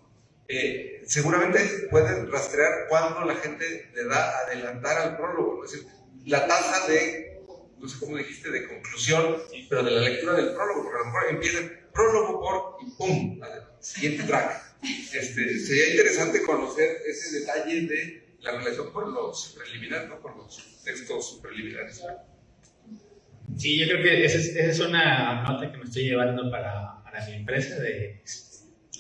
Seguramente pueden rastrear cuándo la gente le da adelantar al prólogo, ¿no? Es decir, la tasa de, no sé cómo dijiste, de conclusión, pero de la lectura del prólogo, porque a lo mejor empieza el prólogo por y ¡pum! Siguiente track. Sería interesante conocer ese detalle de la relación con los preliminares, ¿no? Con los textos preliminares. Sí, yo creo que esa es una nota que me estoy llevando para mi empresa, de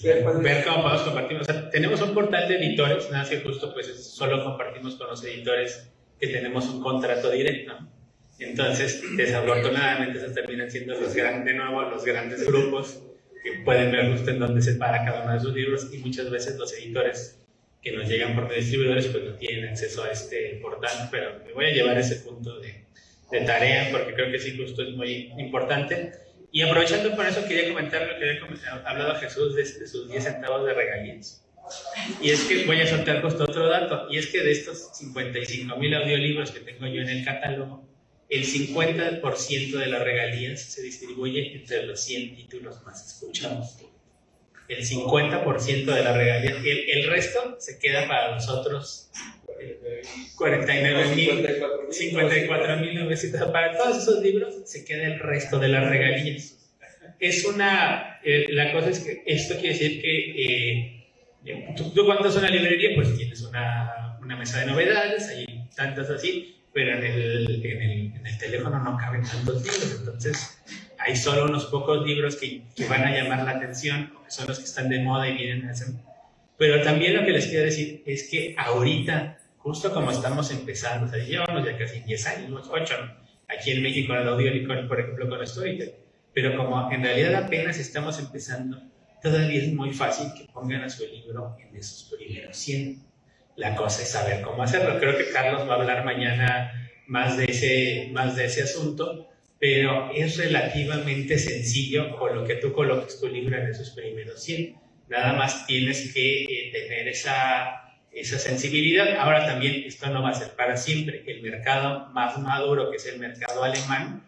ver cómo podemos compartir. O sea, tenemos un portal de editores, nada más que justo pues solo compartimos con los editores que tenemos un contrato directo, ¿no? Entonces, desafortunadamente, esos terminan siendo los grandes grupos que pueden ver justo en dónde se para cada uno de sus libros, y muchas veces los editores que nos llegan por distribuidores pues no tienen acceso a este portal, pero me voy a llevar ese punto de tarea, porque creo que sí, justo es muy importante. Y aprovechando por eso, quería comentar lo que había hablado Jesús de sus 10 centavos de regalías. Y es que voy a soltar justo otro dato, y es que de estos 55,000 audiolibros que tengo yo en el catálogo, el 50% de las regalías se distribuye entre los 100 títulos más escuchados. El 50% de las regalías. El resto se queda para los otros 54.900. Para todos esos libros se queda el resto de las regalías. Es la cosa es que esto quiere decir que tú cuando vas a una librería, pues tienes una mesa de novedades, hay tantas así, pero en el teléfono no caben tantos libros, entonces hay solo unos pocos libros que van a llamar la atención, que son los que están de moda y vienen a hacer. Pero también lo que les quiero decir es que ahorita, justo como estamos empezando, o sea, llevamos ya casi 10 años, 8, aquí en México en el audiolibro, por ejemplo, con Storytel, pero como en realidad apenas estamos empezando, todavía es muy fácil que pongan a su libro en esos primeros 100. La cosa es saber cómo hacerlo. Creo que Carlos va a hablar mañana más de ese asunto, pero es relativamente sencillo con lo que tú coloques tu libro en esos primeros 100. Nada más tienes que tener esa sensibilidad. Ahora también, esto no va a ser para siempre. El mercado más maduro, que es el mercado alemán,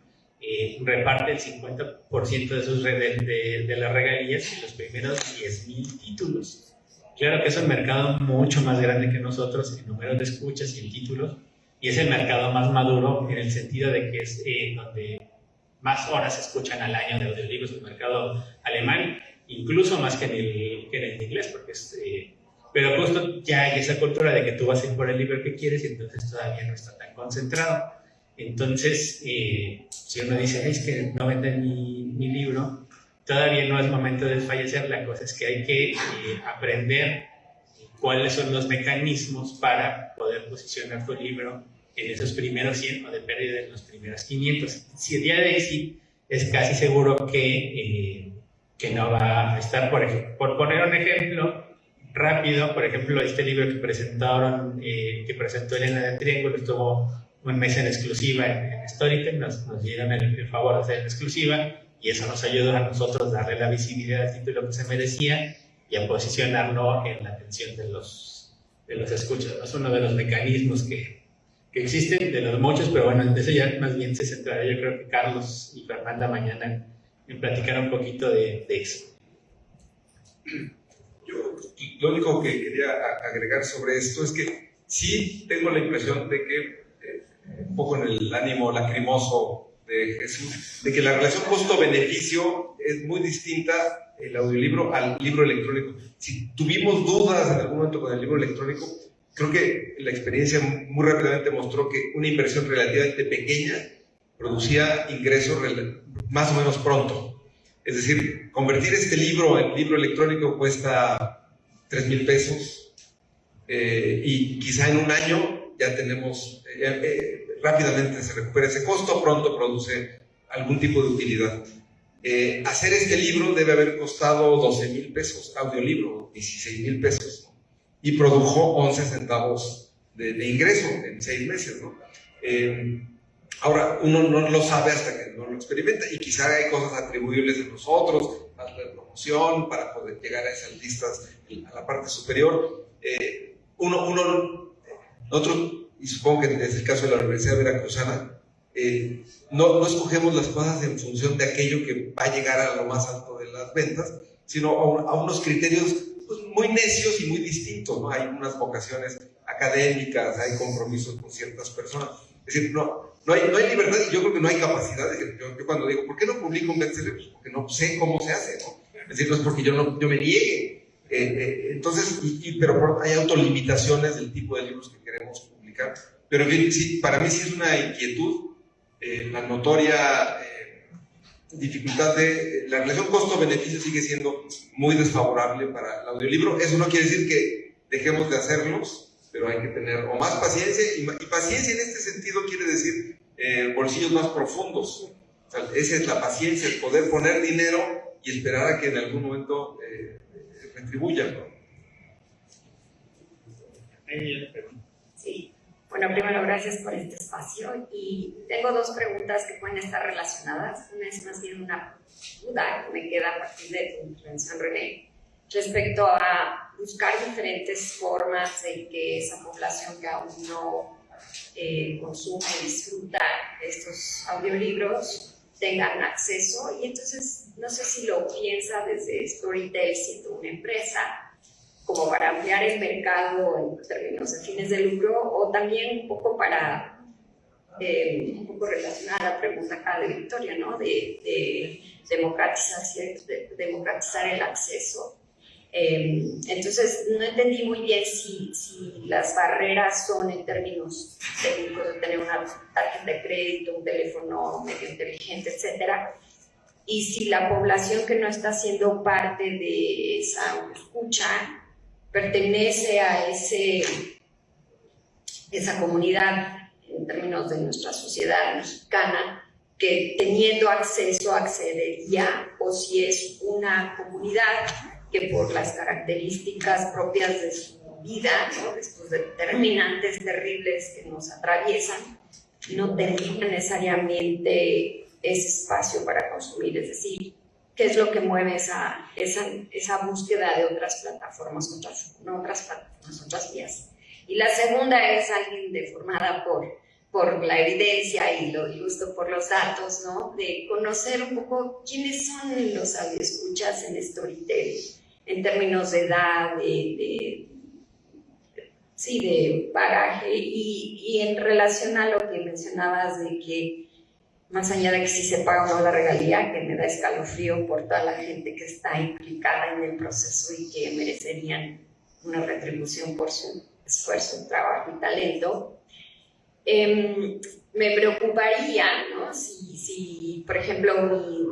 reparte el 50% de las regalías en los primeros 10.000 títulos. Claro que es un mercado mucho más grande que nosotros en número de escuchas y en títulos, y es el mercado más maduro en el sentido de que es donde más horas se escuchan al año de audiolibros, el mercado alemán, incluso más que en el inglés, porque pero justo ya hay esa cultura de que tú vas a ir por el libro que quieres y entonces todavía no está tan concentrado. Entonces, si uno dice, es que no venden mi libro, todavía no es momento de desfallecer. La cosa es que hay que aprender cuáles son los mecanismos para poder posicionar tu libro en esos primeros 100 o de pérdida en los primeros 500. Si el día de ahí sí, es casi seguro que no va a estar, por poner un ejemplo rápido, por ejemplo, este libro que presentó Elena de Triángulo, estuvo un mes en exclusiva en Storytel, nos dieron el favor de hacer en exclusiva, y eso nos ayudó a nosotros a darle la visibilidad al título que se merecía y a posicionarlo en la atención de los escuchas. Es uno de los mecanismos que existen, de los muchos, pero bueno, en eso ya más bien se centrará, yo creo que Carlos y Fernanda mañana en platicar un poquito de eso. Yo lo único que quería agregar sobre esto es que sí tengo la impresión de que, un poco en el ánimo lacrimoso de Jesús, de que la relación costo-beneficio es muy distinta el audiolibro al libro electrónico. Si tuvimos dudas en algún momento con el libro electrónico, creo que la experiencia muy rápidamente mostró que una inversión relativamente pequeña producía ingresos más o menos pronto. Es decir, convertir este libro en libro electrónico cuesta 3,000 pesos y quizá en un año ya tenemos, rápidamente se recupera ese costo, pronto produce algún tipo de utilidad. Hacer este libro debe haber costado 12,000 pesos, audiolibro, 16,000 pesos, ¿no? Y produjo 11 centavos de ingreso en 6 meses, ¿no? Ahora, uno no lo sabe hasta que no lo experimenta, y quizá hay cosas atribuibles a nosotros, falta de promoción para poder llegar a esas listas a la parte superior. Nosotros, y supongo que es el caso de la Universidad Veracruzana, no escogemos las cosas en función de aquello que va a llegar a lo más alto de las ventas, sino a unos criterios pues, muy necios y muy distintos, ¿no? Hay unas vocaciones académicas, hay compromisos con ciertas personas. Es decir, no hay libertad, y yo creo que no hay capacidad. Yo cuando digo, ¿por qué no publico un bestseller? Pues porque no sé cómo se hace, ¿no? Es decir, no es porque yo me niegue. Entonces, pero hay autolimitaciones del tipo de libros que queremos publicar. Pero en fin, sí, para mí sí es una inquietud, la notoria dificultad de la relación costo-beneficio sigue siendo muy desfavorable para el audiolibro. Eso no quiere decir que dejemos de hacerlos, pero hay que tener o más paciencia, y paciencia en este sentido quiere decir bolsillos más profundos. O sea, esa es la paciencia, el poder poner dinero y esperar a que en algún momento retribuyan, ¿no? Sí. Bueno, primero, gracias por este espacio, y tengo dos preguntas que pueden estar relacionadas. Una es más bien una duda que me queda a partir de tu intervención, René, respecto a buscar diferentes formas de que esa población que aún no consume y disfruta estos audiolibros tengan acceso. Y entonces, no sé si lo piensa desde Storytel siendo una empresa, como para ampliar el mercado en términos de fines de lucro, o también un poco para, un poco relacionada a la pregunta acá de Victoria, ¿no? De democratizar el acceso. Entonces, no entendí muy bien si las barreras son en términos técnicos de tener una tarjeta de crédito, un teléfono medio inteligente, etcétera, y si la población que no está siendo parte de esa escucha pertenece a esa comunidad en términos de nuestra sociedad mexicana, que teniendo acceso accedería, o si es una comunidad que por las características propias de su vida, ¿no? De estos determinantes terribles que nos atraviesan, no tendría necesariamente ese espacio para consumir. Es decir, ¿qué es lo que mueve esa búsqueda de otras plataformas, otras vías? Y la segunda es alguien deformada por la evidencia y lo ilusto por los datos, ¿no? De conocer un poco quiénes son los audioscuchas en Storytel, en términos de edad, de bagaje, y en relación a lo que mencionabas de que, más allá de que si se paga o no la regalía, que me da escalofrío por toda la gente que está implicada en el proceso y que merecerían una retribución por su esfuerzo, trabajo y talento, me preocuparía, ¿no? Si por ejemplo,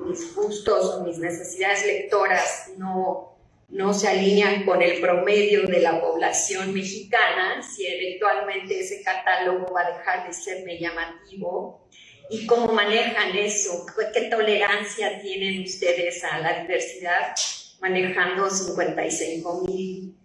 mis gustos o mis necesidades lectoras no se alinean con el promedio de la población mexicana, si eventualmente ese catálogo va a dejar de serme llamativo. ¿Y cómo manejan eso? ¿Qué tolerancia tienen ustedes a la diversidad manejando 55,000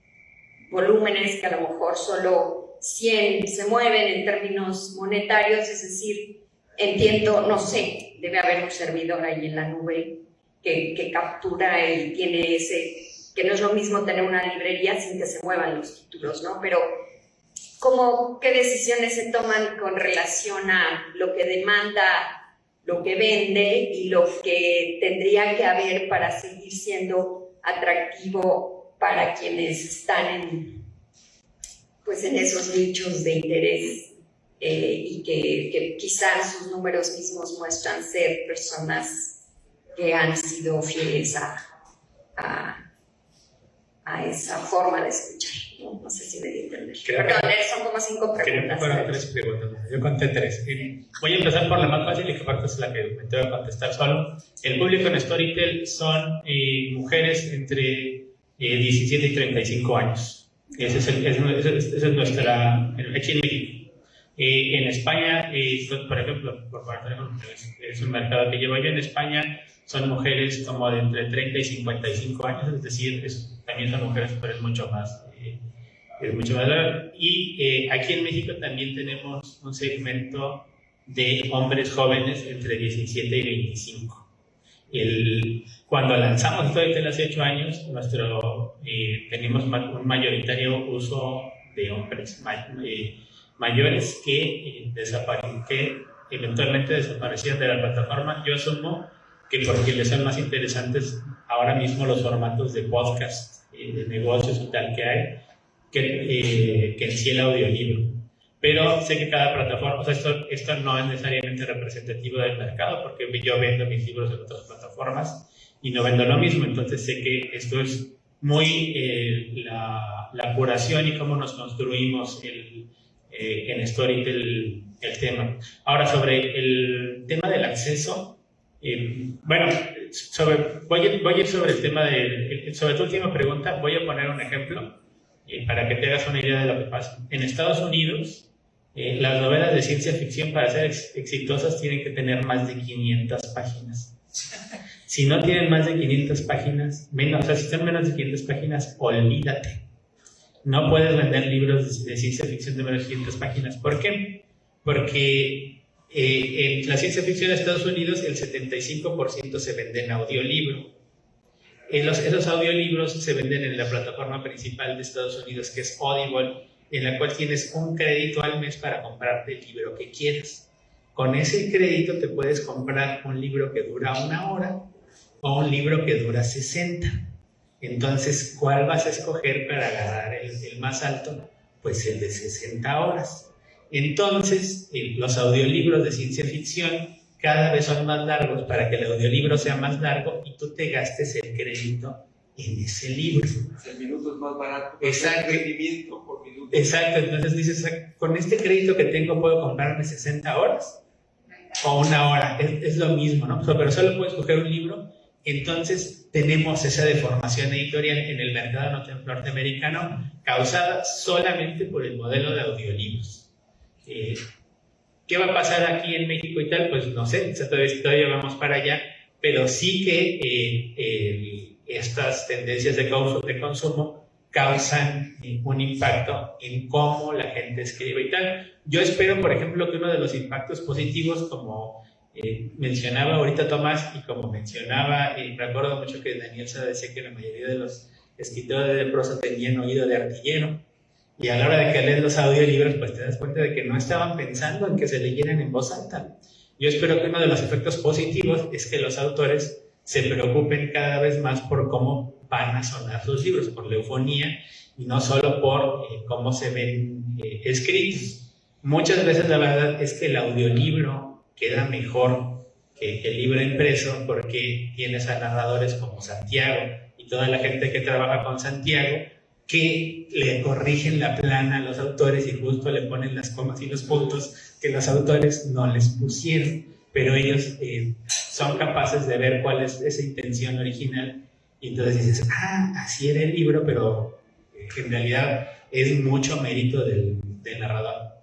volúmenes que a lo mejor solo 100 se mueven en términos monetarios? Es decir, entiendo, no sé, debe haber un servidor ahí en la nube que captura y tiene que no es lo mismo tener una librería sin que se muevan los títulos, ¿no? Pero ¿qué decisiones se toman con relación a lo que demanda, lo que vende y lo que tendría que haber para seguir siendo atractivo para quienes están en esos nichos de interés y que quizás sus números mismos muestran ser personas que han sido fieles a esa forma de escuchar? No sé si me di a entender. Perdón, son como 5 preguntas. Creo que fueron 3 preguntas. Yo conté 3. Voy a empezar por la más fácil y que aparte es la que me tengo que contestar solo. El público en Storytel son mujeres entre 17 y 35 años. Esa es nuestra... Aquí en México. En España, por ejemplo, es un mercado que llevo yo. En España son mujeres como de entre 30 y 55 años, es decir, también son mujeres, pero es mucho más. Y aquí en México también tenemos un segmento de hombres jóvenes entre 17 y 25. Cuando lanzamos Storytel hace 8 años, tenemos un mayoritario uso de hombres mayores que eventualmente desaparecían de la plataforma. Yo asumo que porque les son más interesantes ahora mismo los formatos de podcast, de negocios y tal que hay, que en sí el audiolibro. Pero sé que cada plataforma, o sea, esto no es necesariamente representativo del mercado, porque yo vendo mis libros en otras plataformas y no vendo lo mismo. Entonces sé que esto es muy la curación y cómo nos construimos en Storytel el tema. Ahora, sobre el tema del acceso, voy a ir sobre el tema sobre tu última pregunta. Voy a poner un ejemplo para que te hagas una idea de lo que pasa. En Estados Unidos, las novelas de ciencia ficción, para ser exitosas, tienen que tener más de 500 páginas. Si no tienen más de 500 páginas, si son menos de 500 páginas, olvídate. No puedes vender libros de ciencia ficción de menos de 500 páginas. ¿Por qué? Porque en la ciencia ficción de Estados Unidos el 75% se vende en audiolibro. Esos audiolibros se venden en la plataforma principal de Estados Unidos, que es Audible, en la cual tienes un crédito al mes para comprarte el libro que quieras. Con ese crédito te puedes comprar un libro que dura 1 hora o un libro que dura 60. Entonces, ¿cuál vas a escoger para agarrar el más alto? Pues el de 60 horas. Entonces, los audiolibros de ciencia ficción cada vez son más largos para que el audiolibro sea más largo y tú te gastes el crédito en ese libro. El minuto es más barato. Exacto. El rendimiento por minuto. Exacto, entonces dices, con este crédito que tengo puedo comprarme 60 horas o una hora, es lo mismo, ¿no? Pero solo puedes coger un libro. Entonces tenemos esa deformación editorial en el mercado norteamericano causada solamente por el modelo de audiolibros. ¿Qué va a pasar aquí en México y tal? Pues no sé, todavía vamos para allá, pero sí que estas tendencias de consumo causan un impacto en cómo la gente escribe y tal. Yo espero, por ejemplo, que uno de los impactos positivos, como mencionaba ahorita Tomás, y como mencionaba, me acuerdo mucho que Daniel Sada decía que la mayoría de los escritores de prosa tenían oído de artillero, y a la hora de que lees los audiolibros, pues te das cuenta de que no estaban pensando en que se leyeran en voz alta. Yo espero que uno de los efectos positivos es que los autores se preocupen cada vez más por cómo van a sonar sus libros, por la eufonía, y no solo por cómo se ven escritos. Muchas veces la verdad es que el audiolibro queda mejor que el libro impreso, porque tienes a narradores como Santiago y toda la gente que trabaja con Santiago que le corrigen la plana a los autores y justo le ponen las comas y los puntos que los autores no les pusieron, pero ellos son capaces de ver cuál es esa intención original, y entonces dices, así era el libro, pero en realidad es mucho mérito del narrador.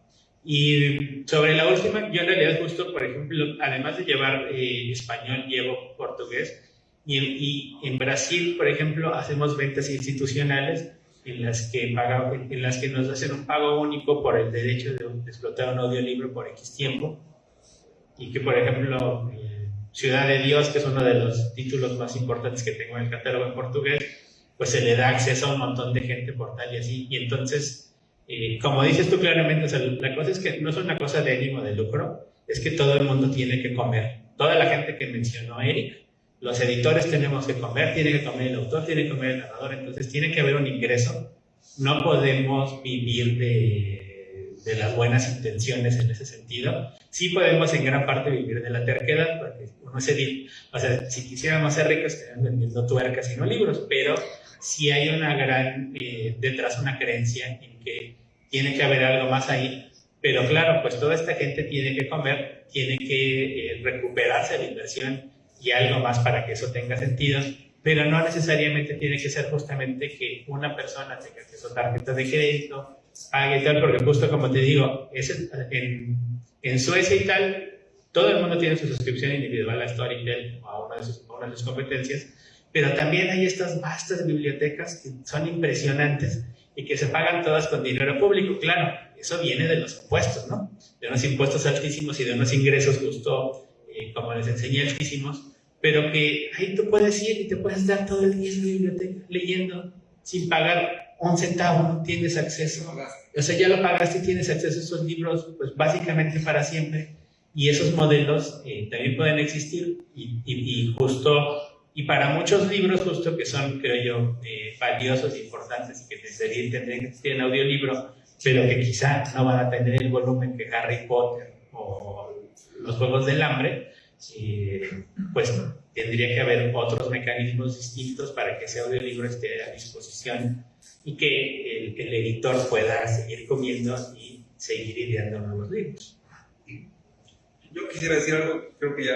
Y sobre la última, yo en realidad justo, por ejemplo, además de llevar español, llevo portugués, y en Brasil, por ejemplo, hacemos ventas institucionales en las que nos hacen un pago único por el derecho de explotar un audiolibro por X tiempo, y que, por ejemplo, Ciudad de Dios, que es uno de los títulos más importantes que tengo en el catálogo en portugués, pues se le da acceso a un montón de gente por tal y así. Y entonces, como dices tú claramente, o sea, la cosa es que no es una cosa de ánimo de lucro, es que todo el mundo tiene que comer. Toda la gente que mencionó Eric, los editores tenemos que comer, tiene que comer el autor, tiene que comer el narrador, entonces tiene que haber un ingreso. No podemos vivir de las buenas intenciones en ese sentido. Sí podemos en gran parte vivir de la terquedad, porque uno o sea, si quisiéramos ser ricos estarían vendiendo tuercas y no libros, pero sí hay una gran, detrás una creencia en que tiene que haber algo más ahí. Pero claro, pues toda esta gente tiene que comer, tiene que recuperarse la inversión y algo más para que eso tenga sentido, pero no necesariamente tiene que ser justamente que una persona tenga que usar tarjetas de crédito, pague y tal, porque justo como te digo, en Suecia y tal, todo el mundo tiene su suscripción individual a Storytel o a una de sus competencias, pero también hay estas vastas bibliotecas que son impresionantes y que se pagan todas con dinero público. Claro, eso viene de los impuestos, ¿no? De unos impuestos altísimos y de unos ingresos justo, como les enseñé, altísimos, pero que ahí tú puedes ir y te puedes dar todo el día en la biblioteca leyendo sin pagar un centavo, ¿no? Tienes acceso, o sea, ya lo pagaste y tienes acceso a esos libros, pues básicamente para siempre, y esos modelos también pueden existir, y justo, y para muchos libros justo que son, creo yo, valiosos e importantes y que tendrían que existir en audiolibro, pero que quizá no van a tener el volumen que Harry Potter o los Juegos del Hambre, pues tendría que haber otros mecanismos distintos para que ese audiolibro esté a disposición y que el editor pueda seguir comiendo y seguir ideando nuevos libros. Yo quisiera decir algo, creo que ya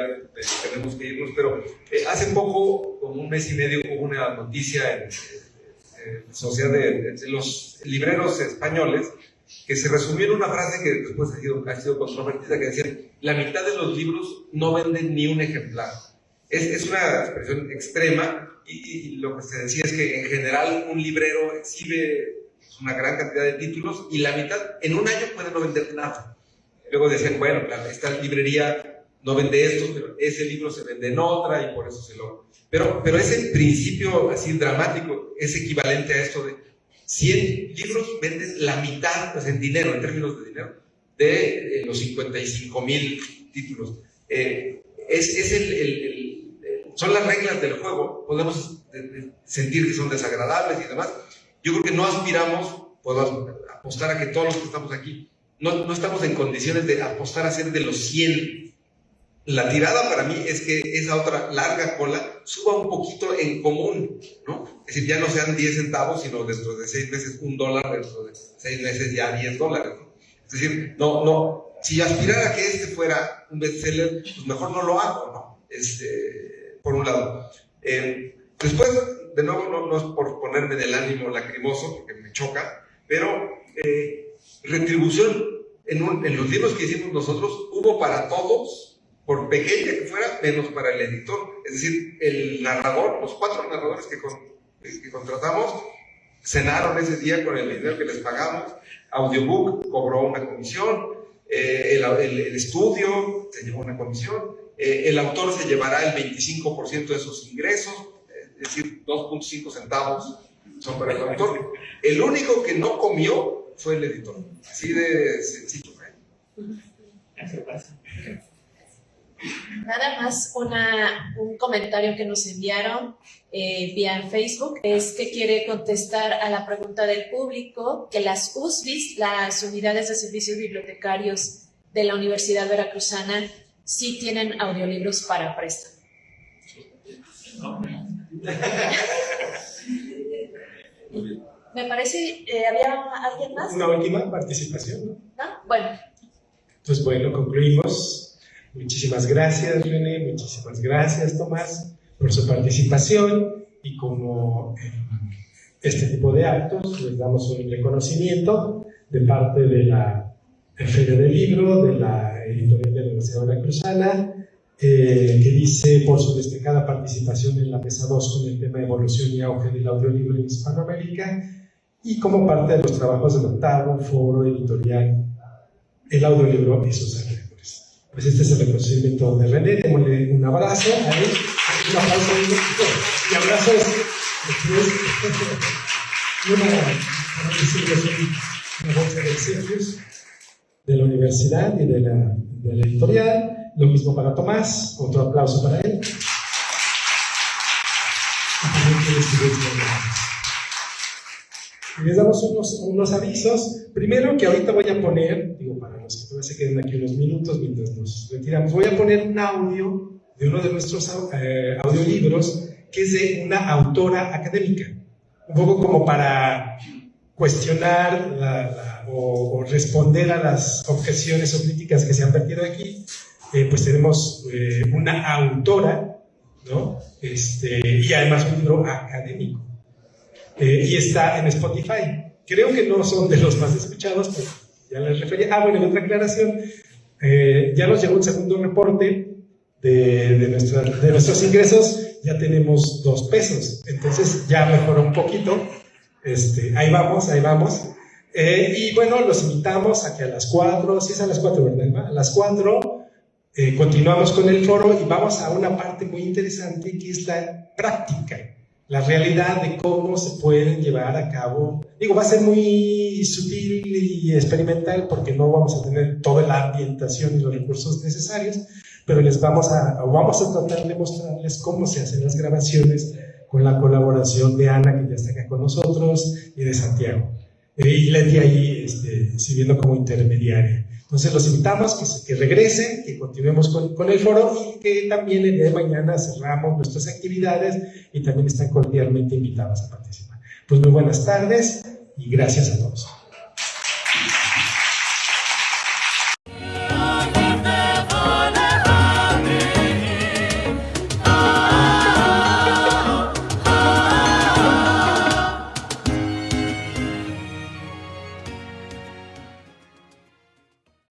tenemos que irnos, pero hace poco, como un mes y medio, hubo una noticia en Sociedad de los libreros españoles que se resumió en una frase que después ha sido controvertida, que decía: la mitad de los libros no venden ni un ejemplar. Es una expresión extrema, y lo que se decía es que en general un librero exhibe una gran cantidad de títulos y la mitad en un año puede no vender nada. Luego decían, bueno, esta librería no vende esto, pero ese libro se vende en otra y por eso se lo... Pero ese principio así dramático es equivalente a esto de 100 libros venden la mitad, pues en dinero, en términos de dinero, de los 55,000 títulos. Es son las reglas del juego, podemos sentir que son desagradables y demás. Yo creo que no aspiramos, podemos apostar a que todos los que estamos aquí, no estamos en condiciones de apostar a ser de los 100. La tirada para mí es que esa otra larga cola suba un poquito en común, ¿no? Es decir, ya no sean 10 centavos, sino dentro de 6 meses $1, dentro de 6 meses ya $10, ¿no? Es decir, no, si aspirara a que este fuera un bestseller, pues mejor no lo hago, ¿no? Por un lado. Después, de nuevo, no es por ponerme en el ánimo lacrimoso, porque me choca, pero retribución en los libros que hicimos nosotros hubo para todos, por pequeña que fuera, menos para el editor. Es decir, el narrador, los 4 narradores que contratamos, cenaron ese día con el dinero que les pagamos. Audiobook cobró una comisión, el estudio se llevó una comisión, el autor se llevará el 25% de sus ingresos, es decir, 2.5 centavos son para el autor. El único que no comió fue el editor. Así de sencillo, Nada más un comentario que nos enviaron vía Facebook es que quiere contestar a la pregunta del público que las USBIs, las unidades de servicios bibliotecarios de la Universidad Veracruzana, sí tienen audiolibros para préstamo. Me parece, ¿había alguien más? Una última participación, ¿no? ¿No? Bueno. Entonces, bueno, concluimos. Muchísimas gracias, René, muchísimas gracias, Tomás, por su participación, y como en este tipo de actos les damos un reconocimiento de parte de la Feria del Libro, de la editorial de la Universidad Veracruzana, que dice por su destacada participación en la mesa 2 con el tema evolución y auge del audiolibro en Hispanoamérica, y como parte de los trabajos del 8º Foro Editorial El Audiolibro y sus alrededores. Pues este es el reconocimiento de René. Démosle un abrazo a él, un aplauso y abrazos y una bolsa de Cefius de la universidad y de la editorial. Lo mismo para Tomás, otro aplauso para él. Y les damos unos avisos. Primero, que ahorita voy a poner, digo, para los que todavía se queden aquí unos minutos mientras nos retiramos, voy a poner un audio de uno de nuestros audiolibros, que es de una autora académica, un poco como para cuestionar o responder a las objeciones o críticas que se han vertido aquí. Pues tenemos una autora, ¿no? Y además un libro académico. Y está en Spotify. Creo que no son de los más escuchados, pero ya les refería. Bueno, en otra aclaración, ya nos llegó un segundo reporte de nuestros ingresos. Ya tenemos 2 pesos, entonces ya mejoró un poquito. Ahí vamos. Y bueno, los invitamos a que a las 4, sí es a las 4, ¿verdad? A las 4 continuamos con el foro y vamos a una parte muy interesante, que es la práctica. La realidad de cómo se pueden llevar a cabo. Digo, va a ser muy sutil y experimental porque no vamos a tener toda la ambientación y los recursos necesarios, pero vamos a tratar de mostrarles cómo se hacen las grabaciones con la colaboración de Ana, que ya está acá con nosotros, y de Santiago. Y Leti ahí sirviendo como intermediaria. Entonces los invitamos que regresen, que continuemos con el foro, y que también el día de mañana cerramos nuestras actividades y también están cordialmente invitados a participar. Pues muy buenas tardes y gracias a todos.